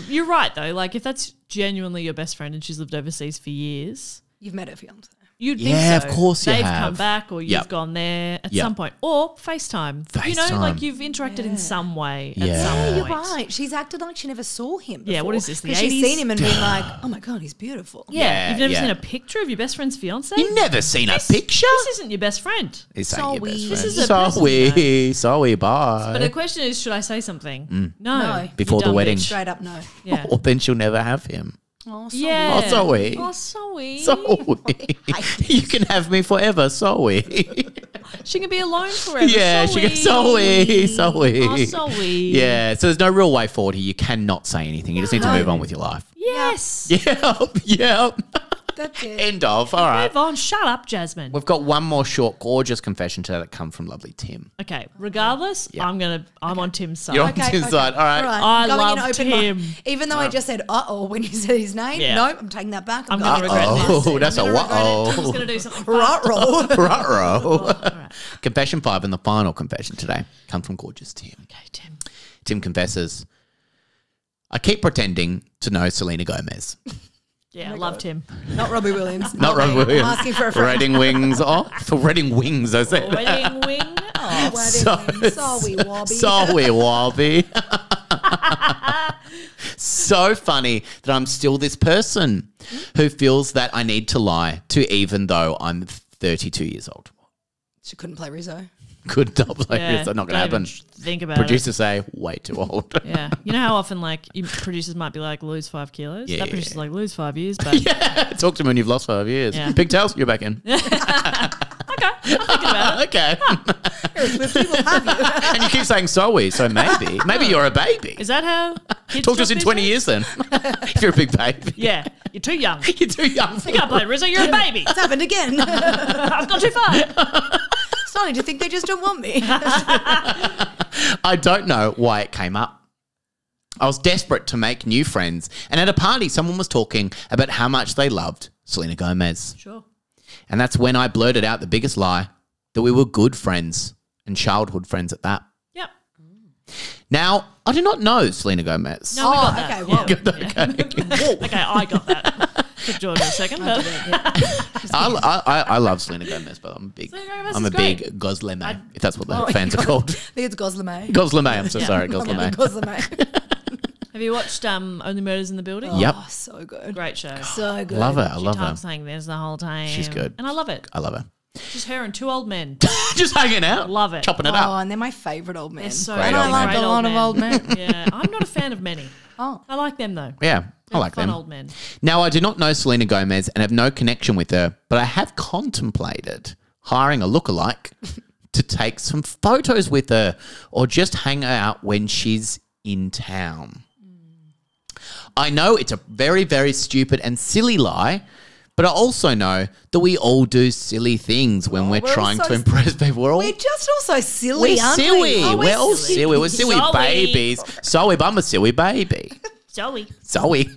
You're right though. Like if that's genuinely your best friend and she's lived overseas for years, You've met her fiance. You'd think Yeah, so. of course you They've have. come back or you've Yep. gone there at Yep. some point. Or FaceTime. You know, FaceTime. like you've interacted in some way at Yeah. some Yeah, point. you're right. She's acted like she never saw him before. Yeah, what is this, the 'Cause she's 80s? seen him and been like, oh my God, he's beautiful. Yeah, you've never yeah. seen a picture of your best friend's fiance? You never seen a picture? This isn't your best friend. This ain't So your best we- friend. This is a person you Sorry, bye. But the question is, should I say something? No. You Before the dumb wedding. bitch. Straight up no. Yeah. Or then she'll never have him. Oh, so Yeah. Oh, sorry. Oh, sorry. Sorry. You can have me forever. Sorry. She can be alone forever. Yeah, she can. Sorry. Oh, sorry. Yeah, so there's no real way forward here. You cannot say anything. You just need to move on with your life. Yes. Yep. That's it. End of. All right. Move on. Shut up, Jasmine. We've got one more short, gorgeous confession today that comes from lovely Tim. Okay. Regardless, I'm on Tim's side. You're on Tim's side. All right. I Going in love open mind. Tim. Even though I just said when you said his name. Yeah. No, I'm taking that back. I'm going to regret Oh, this. that's a I'm what-oh. going to do something. Ruh-roh. Ruh-roh. Confession 5 and the final confession today comes from gorgeous Tim. Okay, Tim. Tim confesses, I keep pretending to know Selena Gomez. Yeah, I love Tim. Not Robbie Williams. Not Robbie me. Williams. I'm asking for a friend. Reading wings off. For Reading wings, I said. Wedding wing. Oh, Sorry, Wobby. Sorry, Wobby. So funny that I'm still this person who feels that I need to lie to even though I'm 32 years old. She couldn't play Rizzo. Could not play yeah. this. Not going to Don't happen. even Think about Producers say, way too old. it. Yeah. You know how often producers might be like, lose 5 kilos? Yeah. That producer's like, lose 5 years, but Yeah, talk to me when you've lost 5 years. Yeah. Pigtails, you're back in. okay, I'm thinking about it. Okay. Swifty will have you. And you keep saying sorry, so maybe you're a baby. Is that how kids Talk to us in these 20 days? years then. If you're a big baby. Yeah. You're too young. You're too young for You can't play Rizzo, you're a baby. It's happened again. I've gone too far. Starting to think they just don't want me. I don't know why it came up. I was desperate to make new friends, and at a party, someone was talking about how much they loved Selena Gomez. Sure. And that's when I blurted out the biggest lie, that we were good friends and childhood friends at that. Yep. Now, I do not know Selena Gomez. No, we got that. okay, well. Yeah. Okay, I got that. Took Georgia a second. But I love Selena Gomez, but I'm Selena Gomez a is great. big Gosleme, if that's what the fans are God. called. I think it's Gosleme. Gosleme, I'm so sorry, I'm Gosleme. Gosleme. have you watched Only Murders in the Building? Yep. Oh, so good. Great show. So good. Love her, I She love her. talks saying there's the whole time. She's good. And I love it. I love her. Just her and 2 old men. Just hanging out. Love it. Chopping it Oh, up. and they're my favourite old men. They're so Great and old I like men. a lot of old men. Yeah. I'm not a fan of many. Oh. I like them though. Yeah, I They're like fun them. old men. Now, I do not know Selena Gomez and have no connection with her, but I have contemplated hiring a lookalike to take some photos with her or just hang out when she's in town. I know it's a very, very stupid and silly lie, but I also know that we all do silly things when we're we're trying also to impress people. We're all We're just also silly, we're aren't silly. we? Oh, We're all silly. We're silly Zoe. babies. Zoe, but I'm a silly baby. Zoe. Zoe.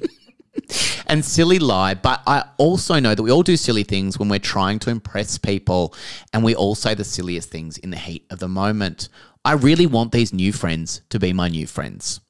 And silly lie. But I also know that we all do silly things when we're trying to impress people, and we all say the silliest things in the heat of the moment. I really want these new friends to be my new friends.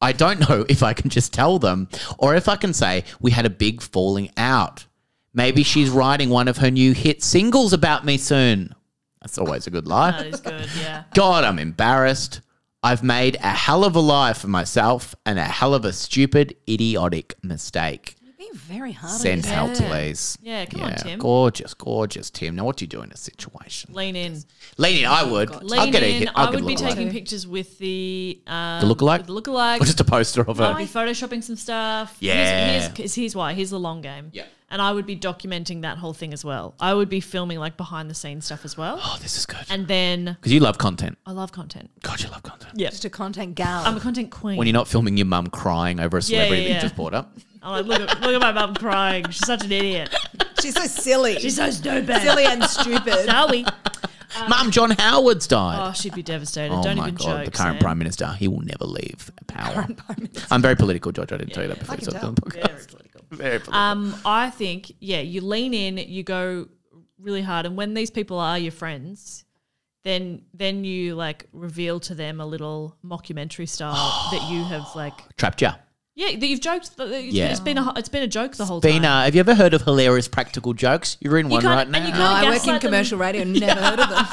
I don't know if I can just tell them or if I can say we had a big falling out. Maybe she's writing one of her new hit singles about me soon. That's always a good lie. That is good, yeah. God, I'm embarrassed. I've made a hell of a lie for myself and a hell of a stupid, idiotic mistake. You're being very hard Send on help, yourself. please. Yeah, come on, Tim. Gorgeous, gorgeous, Tim. Now, what do you do in a situation? Lean in. Lean in, I would. I'll Lean get a in. hit. I I'll get would a be lookalike. taking pictures with the lookalike? with the lookalike. Or just a poster of I'd her. be photoshopping some stuff. Yeah. Here's why. Here's the long game. Yeah. And I would be documenting that whole thing as well. I would be filming like behind the scenes stuff as well. Oh, this is good. And then Because you love content. I love content. God, you love content. Yeah. Just a content gal. I'm a content queen. When you're not filming your mum crying over a celebrity that yeah. you just brought up. I'm like, look at my mum crying. She's such an idiot. She's so silly. She's so stupid. silly and stupid. Zoe. Mum, John Howard's died. Oh, she'd be devastated. Oh Don't my even God, joke. the current Sam. Prime Minister, he will never leave power. Current Prime Minister. I'm very political, George. I didn't tell you that before. I can you started tell. the podcast. Very political. Very political. I think, you lean in, you go really hard, and when these people are your friends, then you like reveal to them a little mockumentary style that you have like Trapped ya. Yeah, that you've joked. Yeah. It's been a joke the whole Been, time. have you ever heard of hilarious practical jokes? You're in one can't- right and you now. can't No, I work in gaslight them. commercial radio. Never heard of them.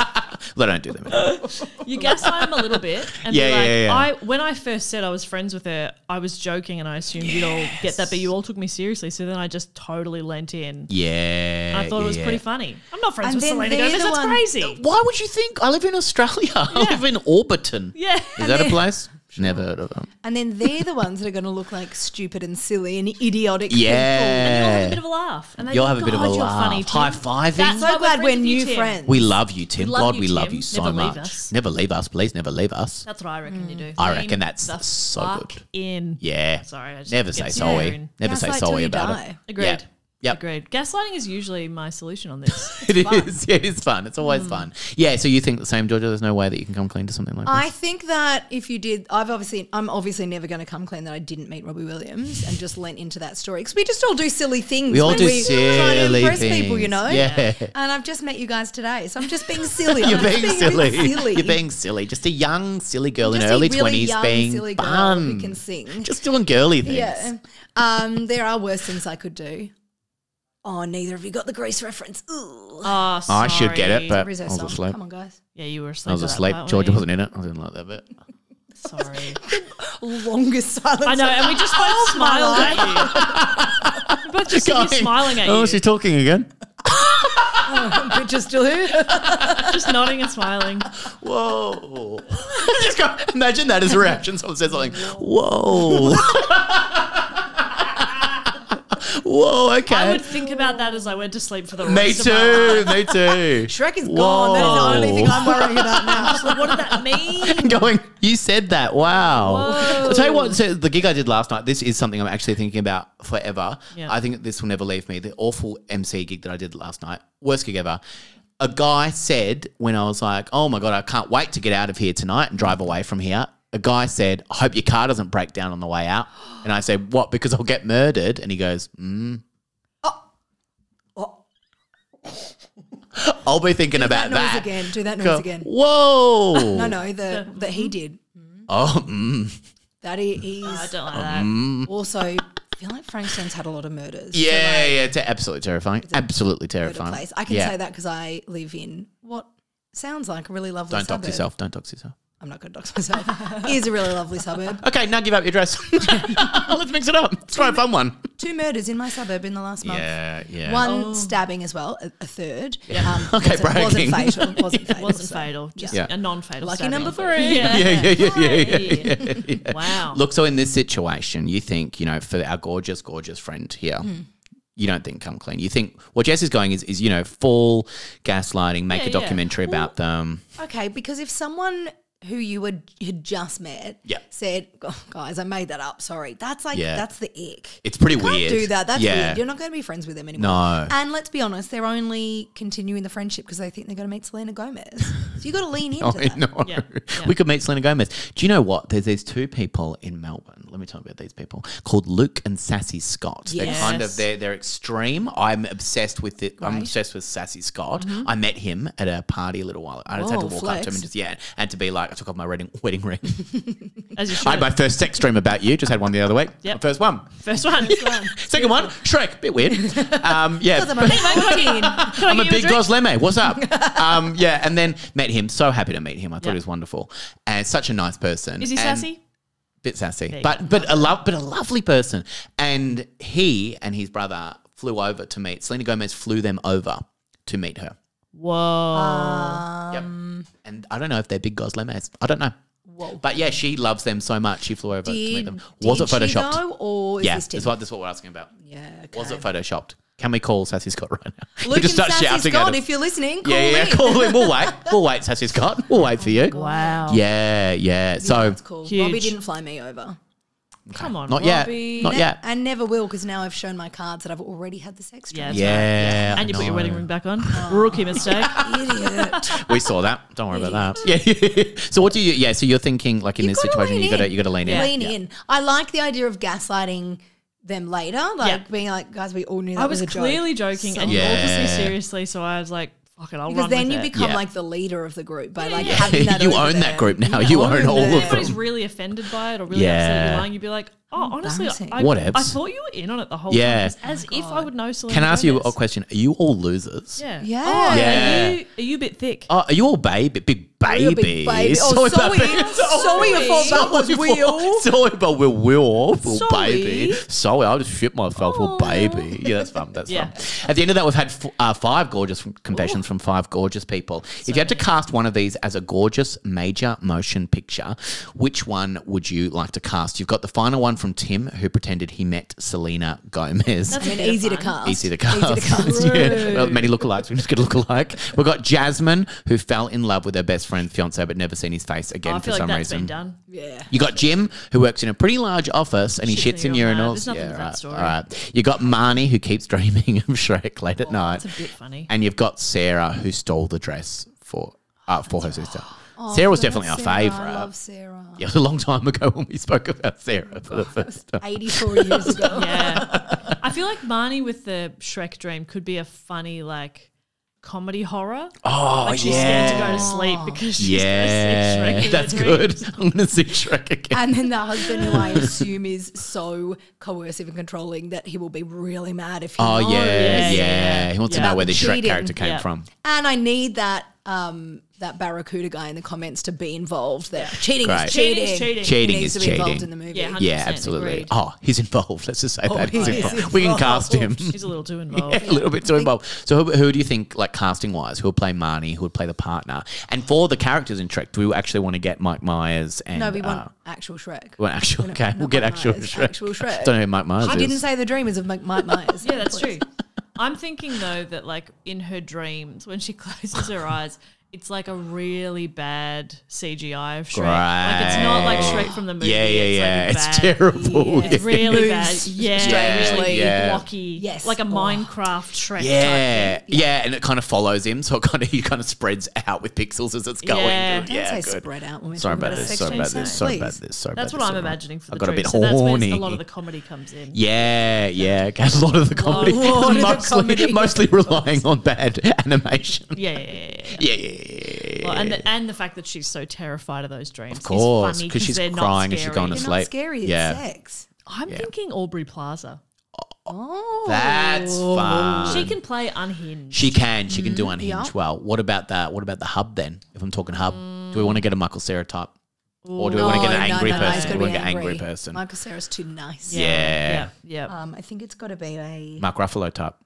Well, I don't do them anymore. You gaslight them a little bit, and Yeah, be like, yeah, yeah. when I first said I was friends with her, I was joking, and I assumed you'd all get that, but you all took me seriously. So then I just totally lent in. Yeah. And I thought it was yeah. pretty funny. I'm not friends And with then Selena they're Gomez. the That's one- crazy. Why would you think? I live in Australia. I live in Orbiton. Yeah. Is that a place? Never heard of them. And then they're the ones that are going to look like stupid and silly and idiotic And you'll have a Yeah. bit of a laugh. And they You'll go, have a bit of a "God, you're laugh. funny, Tim." High-fiving. That's people. why So glad friends we're with you, new Tim. friends. We love you, Tim. We love God, you, we love Tim. you so Never leave much. us. Never leave us. Please never leave us. That's what I reckon you do. I Lean reckon that's the so fuck good. in. Yeah. Sorry, I just Never get say super sorry. in. Never say Gaslight till sorry you about die. it. Agreed. Yeah. Yep. Agreed. Gaslighting is usually my solution on this. It is. Yeah, it is fun. It's always fun. Yeah. So you think the same, Georgia? There's no way that you can come clean to something like I this. think that if you did, I'm obviously never going to come clean that I didn't meet Robbie Williams and just lent into that story because we just all do silly things. We all when do try to silly impress things. people, you know. Yeah. And I've just met you guys today, so I'm just being silly. You're I'm just being a bit silly. silly. You're being silly. Just a young, silly girl in Just her a early really 20s young, being silly girl fun. who can sing. Just doing girly things. Yeah. There are worse things I could do. Oh, neither of you got the Grease reference. Ooh. Oh, I should get it, sorry. but Rizzo I was song. asleep. Come on, guys. Yeah, you were I asleep. was at that asleep. part, Georgia weren't wasn't in it. I didn't like that bit. you? Sorry. Longest silence. I know, and we just both smiled at you. We both just sit here smiling at Oh, you. she's talking again. Picture's still here. Just nodding and smiling. Whoa. Just go, imagine that as a reaction. Someone says something. Whoa. Whoa, okay. I would think about that as I went to sleep for the Me rest of my life. too. Me too. Shrek is gone. That is the only thing I'm worrying about now. Like, what did that mean? Going, you said that. Wow. Whoa. I'll tell you what, so the gig I did last night, this is something I'm actually thinking about forever. Yeah. I think this will never leave me. The awful MC gig that I did last night, worst gig ever. A guy said when I was like, oh my God, I can't wait to get out of here tonight and drive away from here. A guy said, I hope your car doesn't break down on the way out. And I said, what? Because I'll get murdered. And he goes, I'll be thinking about Do that noise that. again. Do that noise Go, again. Whoa. No, that he did. Oh, That he's I don't like that. also. I feel like Frankstone's had a lot of murders. yeah, yeah. It's absolutely terrifying. Absolutely Murder terrifying. place. I can Yeah. say that because I live in what sounds like a really lovely Don't suburb. dox yourself. Don't dox yourself. I'm not going to dox myself. It is a really lovely suburb. Okay, now give up your dress. Let's mix it up. Let's try a fun one. 2 murders in my suburb in the last month. Yeah, yeah. One stabbing as well, a third. Okay, bragging. Wasn't fatal. Wasn't fatal. Wasn't so- fatal, just Yeah. a non-fatal. Lucky stabbing. number 3. Yeah. Yeah. Wow. Look, so in this situation, you think, for our gorgeous, gorgeous friend here, you don't think come clean. You think what Jess is going is full gaslighting, make Yeah, a documentary about them. Okay, because if someone who you had just met Yeah. said, oh, guys, I made that up, sorry. That's like, Yeah. that's the ick. It's pretty You can't weird. do that. That's Yeah. weird. You're not going to be friends with them anymore. No. And let's be honest, they're only continuing the friendship because they think they're going to meet Selena Gomez. So you got to lean into Oh, that. no. Yeah, yeah. We could meet Selena Gomez. Do you know what? There's these 2 people in Melbourne. Let me tell you about these people called Luke and Sassy Scott. Yes. They're kind of they're extreme. I'm obsessed with it. I'm Right. obsessed with Sassy Scott. I met him at a party a little while ago. I just had to Whoa, walk up to him flex. and to be like, I took off my wedding ring. As you should. I had my first sex dream about you. Just had one the other week. Yep. My first one. First one. Second one, Shrek. Bit weird. Yeah. Because I'm only 14. I'm a big Gosleme. What's up? Yeah, and then met him. So happy to meet him. I thought Yeah. he was wonderful and such a nice person. Is he And- sassy? Bit sassy, you but a lovely person. And he and his brother flew over to meet. Selena Gomez flew them over to meet her. Whoa. Yep. And I don't know if they're big Goslemes. I don't know. Whoa. But yeah, she loves them so much. She flew over to meet them. Did Was it she photoshopped? though, or is Yeah, this Tim? that's what we're asking about. Yeah, okay. Was it photoshopped? Can we call Sassy Scott right now? Luke We just and start Sassy shouting Scott, at him. if you're listening, call Yeah, in. call him. We'll wait. We'll wait, Sassy Scott. We'll wait for you. Wow. Yeah. So That's cool. Huge. Robbie didn't fly me over. Come on, not yet. Robbie. Not yet. And never will because now I've shown my cards that I've already had the sex Yeah, drive. that's right. Yeah, And you put your I wedding know. ring back on. Rookie mistake. Idiot. We saw that. Don't worry about that. Yeah. So what do you? Yeah. So you're thinking like in You've this gotta situation, lean you got to lean in. Lean in. I like the idea of gaslighting them later, like Yeah. being like, guys, we all knew that I was a joke. clearly joking and Yeah. obviously seriously, so I was like, fuck it, I'll Because run then with you it. become Yeah. like the leader of the group by like Yeah. having that You over own there. that group now. You own all of them. them. If anybody's really offended by it or really Yeah. upset at you lying, you'd be like, Oh, honestly, embarrassing. I Whatevs. thought you were in on it the whole Yeah. time. As if I would know Selena Can I ask you Gomez. a question? Are you all losers? Yeah. Yeah. Oh, Yeah. Are you a bit thick? Oh, are you all big You're a babies? big baby. Oh, sorry I thought that was Will. Sorry, but we're Will, Sorry. baby. Sorry, I'll just shit myself, Aw. baby. Yeah, that's fun. That's Yeah. fun. At the end of that, we've had 5 gorgeous confessions from 5 gorgeous people. If you had to cast one of these as a gorgeous major motion picture, which one would you like to cast? You've got the final one from Tim, who pretended he met Selena Gomez. That's I mean, a bit of easy to fun. cast. Easy to cast. Yeah. Well, many lookalikes. We just get a lookalike. We've got Jasmine, who fell in love with her best friend's fiance but never seen his face again I for feel like some that's reason. been done. Yeah. You got Jim, who works in a pretty large office and he Shits shits in in a urinal. urinals. There's nothing to that right. story. All right. You got Marnie, who keeps dreaming of Shrek late at night. That's a bit funny. And you've got Sarah, who stole the dress for her sister. Sarah was definitely our favourite. I love Sarah. Yeah, it was a long time ago when we spoke about Sarah for the first time. 84 years ago. Yeah. I feel like Marnie with the Shrek dream could be a funny, like, comedy horror. Oh, Like she's scared to go to sleep because she's going to see Shrek in her that's dreams. good. I'm going to see Shrek again. And then the husband, who I assume is so coercive and controlling that he will be really mad if he Oh, knows. yeah. He wants to Yeah. know where the Shrek Cheating. character came Yeah. from. And I need that that Barracuda guy in the comments to be involved there. Cheating Great. is cheating. Cheating is cheating. Cheating He needs is to be involved cheating. in the movie. Yeah, 100%. Yeah, absolutely. Agreed. Oh, he's involved. Let's just say that. He's he is involved. We can cast him. She's a little too involved. A little bit too involved. So who do you think, like casting wise, who would play Marnie, who would play the partner? And for the characters in Shrek, do we actually want to get Mike Myers and No, we want actual Shrek. we want actual No, okay, not we'll get Mike actual Myers, Shrek. actual Shrek. Don't know who Mike Myers I is. didn't say the dream is of Mike Myers. Yeah, that's true. I'm thinking though that like in her dreams, when she closes her eyes, it's like a really bad CGI of Shrek. Like it's not like Shrek from the movie. Yeah. It's, like It's bad. terrible. Yeah. It's really bad. Moves Yeah, strangely. really Yeah. blocky. Yes. Like a Oh. Minecraft Shrek Yeah, type thing. yeah, and it kind of follows him, so he kind of spreads out with pixels as it's going. Yeah. Don't say spread out when we're Sorry talking about a this. sex Sorry change about scene, this. Sorry about please. this. Sorry That's about what this, I'm everyone. imagining for I the got a dream. bit So that's where horny. a lot of the comedy comes in. Yeah. Okay, a lot of the comedy, lot of the comedy. mostly relying on bad animation. Yeah. Yeah. Well, and the fact that she's so terrified of those dreams Of course, is funny because she's they're crying not and she's scary. going to They're sleep. not scary. It's Yeah. sex. I'm thinking Aubrey Plaza. Oh. That's fun. She can play unhinged. She can do unhinged yeah. well. What about the hub then? If I'm talking hub, do we want to get a Michael Cera type, or do we want to get an angry It's person? gotta We want be to get angry person. Michael Cera's too nice. Yeah. I think it's got to be a. Mark Ruffalo type.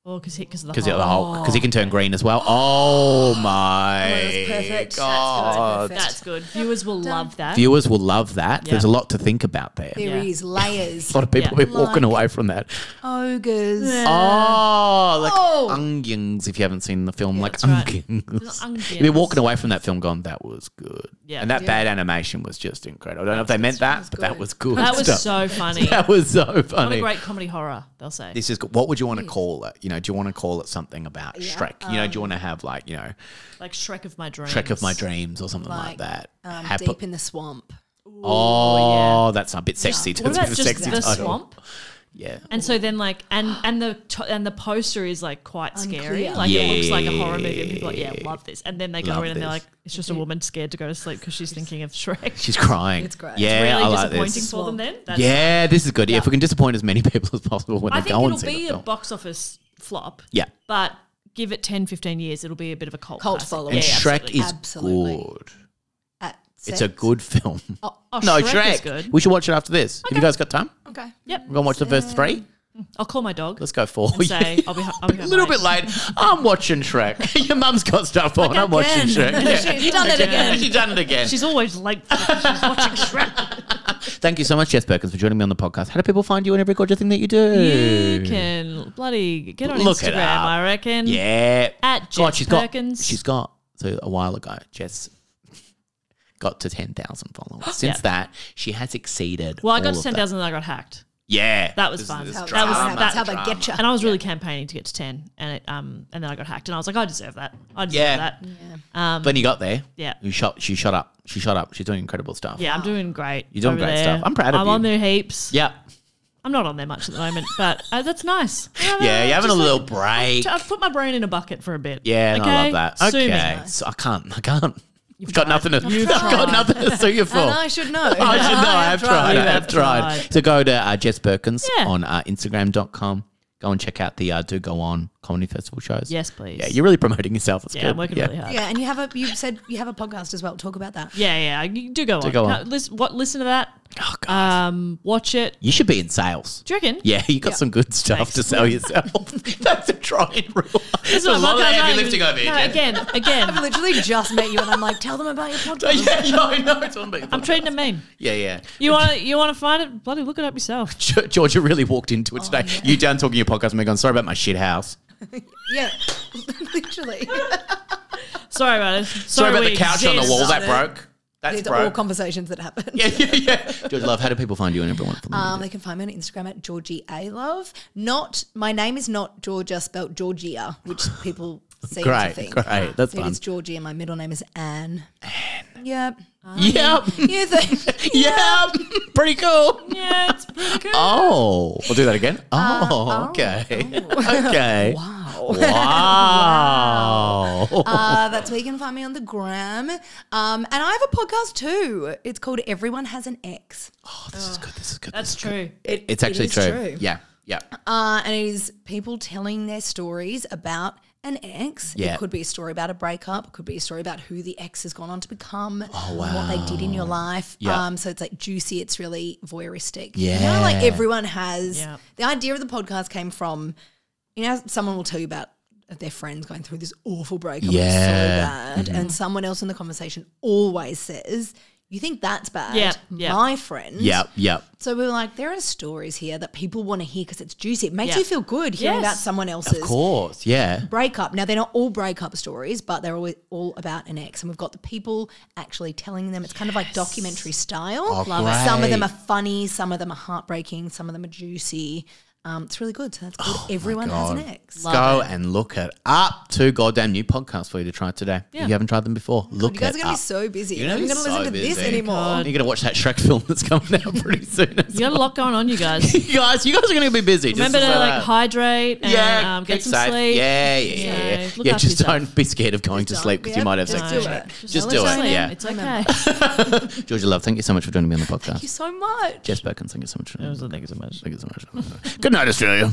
Well, because of the Because whole. he can turn green as well. Oh my that's perfect. God. That's good. Viewers will love that. Viewers will love that. Yeah. There's a lot to think about there. There Yeah. is layers. A lot of people Yeah. will be walking Like- away from that. Ogres. Oh, like Oh. onions. If you haven't seen the film, like that's right. onions. Onions. You'll be walking away from that film going, that was good. Yeah. And that Yeah. bad animation was just incredible. I don't know if they meant that, but that good. was good. That was stuff. so funny. That was so What funny. a great comedy horror, they'll say. This is good. What would you want to call it? You know, do you want to call it something about Yeah, Shrek? You know, do you want to have like, you know, Like Shrek of my dreams. Shrek of my dreams or something like that? Deep in the swamp. Oh, that's a bit sexy. What That's a about bit just sexy the title. swamp? Yeah. And so then like and the poster is like quite scary. Unclear. Like it looks like a horror movie and people are like, yeah, love this. And then they go Love in and they're this. like, it's just a woman scared to go to sleep because she's thinking of Shrek. She's crying. It's great. Yeah, Really I like disappointing this. for them then. That's Yeah, this is good. Yeah, if we can disappoint as many people as possible when I they think go and it'll see the be a film. box office flop. Yeah. But give it 10, 15 years, it'll be a bit of a cult classic. following. And Yeah, Shrek absolutely. is Absolutely. good. At It's sex. a good film. Oh, No, Shrek is Shrek. good. We should watch it after this. Have you guys got time? Okay. Yep. We're going to watch the first 3? I'll call my dog. Let's go 4. And say, I'll be a little bit late. I'm watching Shrek. Your mum's got stuff on. I'm watching Shrek. Yeah. She's done it again. She's done it again. She's always late because she's watching Shrek. Thank you so much, Jess Perkins, for joining me on the podcast. How do people find you and every gorgeous thing that you do? You can bloody get on Look it Instagram, up. I reckon. Yeah. At God, Jess Perkins. She's got, so a while ago, Jess got to 10,000 followers. Since that, she has exceeded Well, I got all to of 10,000 and I got hacked. Yeah. That was fun. This That was- drama, That's how drama. they get you. And I was really campaigning to get to 10 and then I got hacked and I was like, I deserve that. I deserve Yeah. that. But then you got there. Yeah. She shot up. She's doing incredible stuff. Yeah, I'm doing great. You're doing over great there. stuff. I'm proud of I'm you. on there heaps. Yeah. I'm not on there much at the moment, but that's nice. Yeah, you're having a Just little like- break. I've put my brain in a bucket for a bit. Yeah, and I love that. Sue me. Okay. So I can't. I've got nothing to sue you for. And I should know. I should know. I have tried. I have have tried. tried. So go to Jess Perkins Yeah. on Instagram.com. Go and check out the Do Go On Comedy Festival shows. Yes, please. Yeah, you're really promoting yourself. It's good. I'm working really hard. Yeah, and you said you have a podcast as well. Talk about that. Yeah. You do go on. go on. Listen to that. Oh, God. Watch it. You should be in sales. Do you reckon? Yeah, you got some good stuff Thanks. to sell yourself. That's a trying rule. This is a my lot of podcast, heavy no, lifting over here. No, Jen. again. I've literally just met you, and I'm like, tell them about your podcast. Yeah, I know. It's on me. I'm treating it mean. Yeah. You want to find it? Bloody look it up yourself. Georgia really walked into it today. yeah. You done talking your podcast, and me going, sorry about my shit house. Yeah, literally. Sorry about it. Sorry about the we couch on the wall that exist. broke. That's These are all broke. conversations that happen. Yeah. Georgia Love, how do people find you and everyone? They can find me on Instagram at Georgie A Love. My name is not Georgia, spelt Georgia, which people seem to think. Great. That's It fun. is Georgie, and my middle name is Anne. Yep. Yep. You think? Yep. Pretty cool. Yeah, it's pretty good. Oh, we'll do that again. Okay. Okay. Wow. Wow. That's where you can find me on the gram. And I have a podcast too. It's called Everyone Has an Ex. Oh, this is good. This is good. That's true. It's actually is true. true. Yeah. And it is people telling their stories about an ex. Yeah. It could be a story about a breakup. It could be a story about who the ex has gone on to become. Oh, and what they did in your life. Yeah. So it's like juicy. It's really voyeuristic. Yeah. You know, like everyone has. Yeah. The idea of the podcast came from, someone will tell you about their friends going through this awful breakup. Yeah. It's so bad. And someone else in the conversation always says, you think that's bad? Yeah. My friend. Yep. So we were like, there are stories here that people want to hear because it's juicy. It makes Yeah. you feel good hearing Yes. about someone else's Of course. Yeah. breakup. Now, they're not all breakup stories, but they're all about an ex. And we've got the people actually telling them. It's kind of like documentary style. Oh, Some of them great. are funny. Some of them are heartbreaking. Some of them are juicy. It's really good. So that's good. Everyone has an ex. Go and look it up. 2 goddamn new podcasts for you to try today. Yeah. If you haven't tried them before, look You guys it are going to be up. so busy. You're You're gonna not be going to listen so to this busy. anymore. You're going to watch that Shrek film that's coming out pretty soon. You got a lot going on, you guys. You guys are going to be busy. Remember just to so like that- hydrate and get keep some safe. sleep. Yeah. look Yeah, after just yourself. don't be scared of going to Just sleep don't. because you might have Just sex do with it. Shrek. Just Just tell do us it. your Yeah. It's okay. Georgia Love, thank you so much for joining me on the podcast. Thank you so much. Jess Perkins, thank you so much. Thank you so much. Thank you so much. Good night, Australia.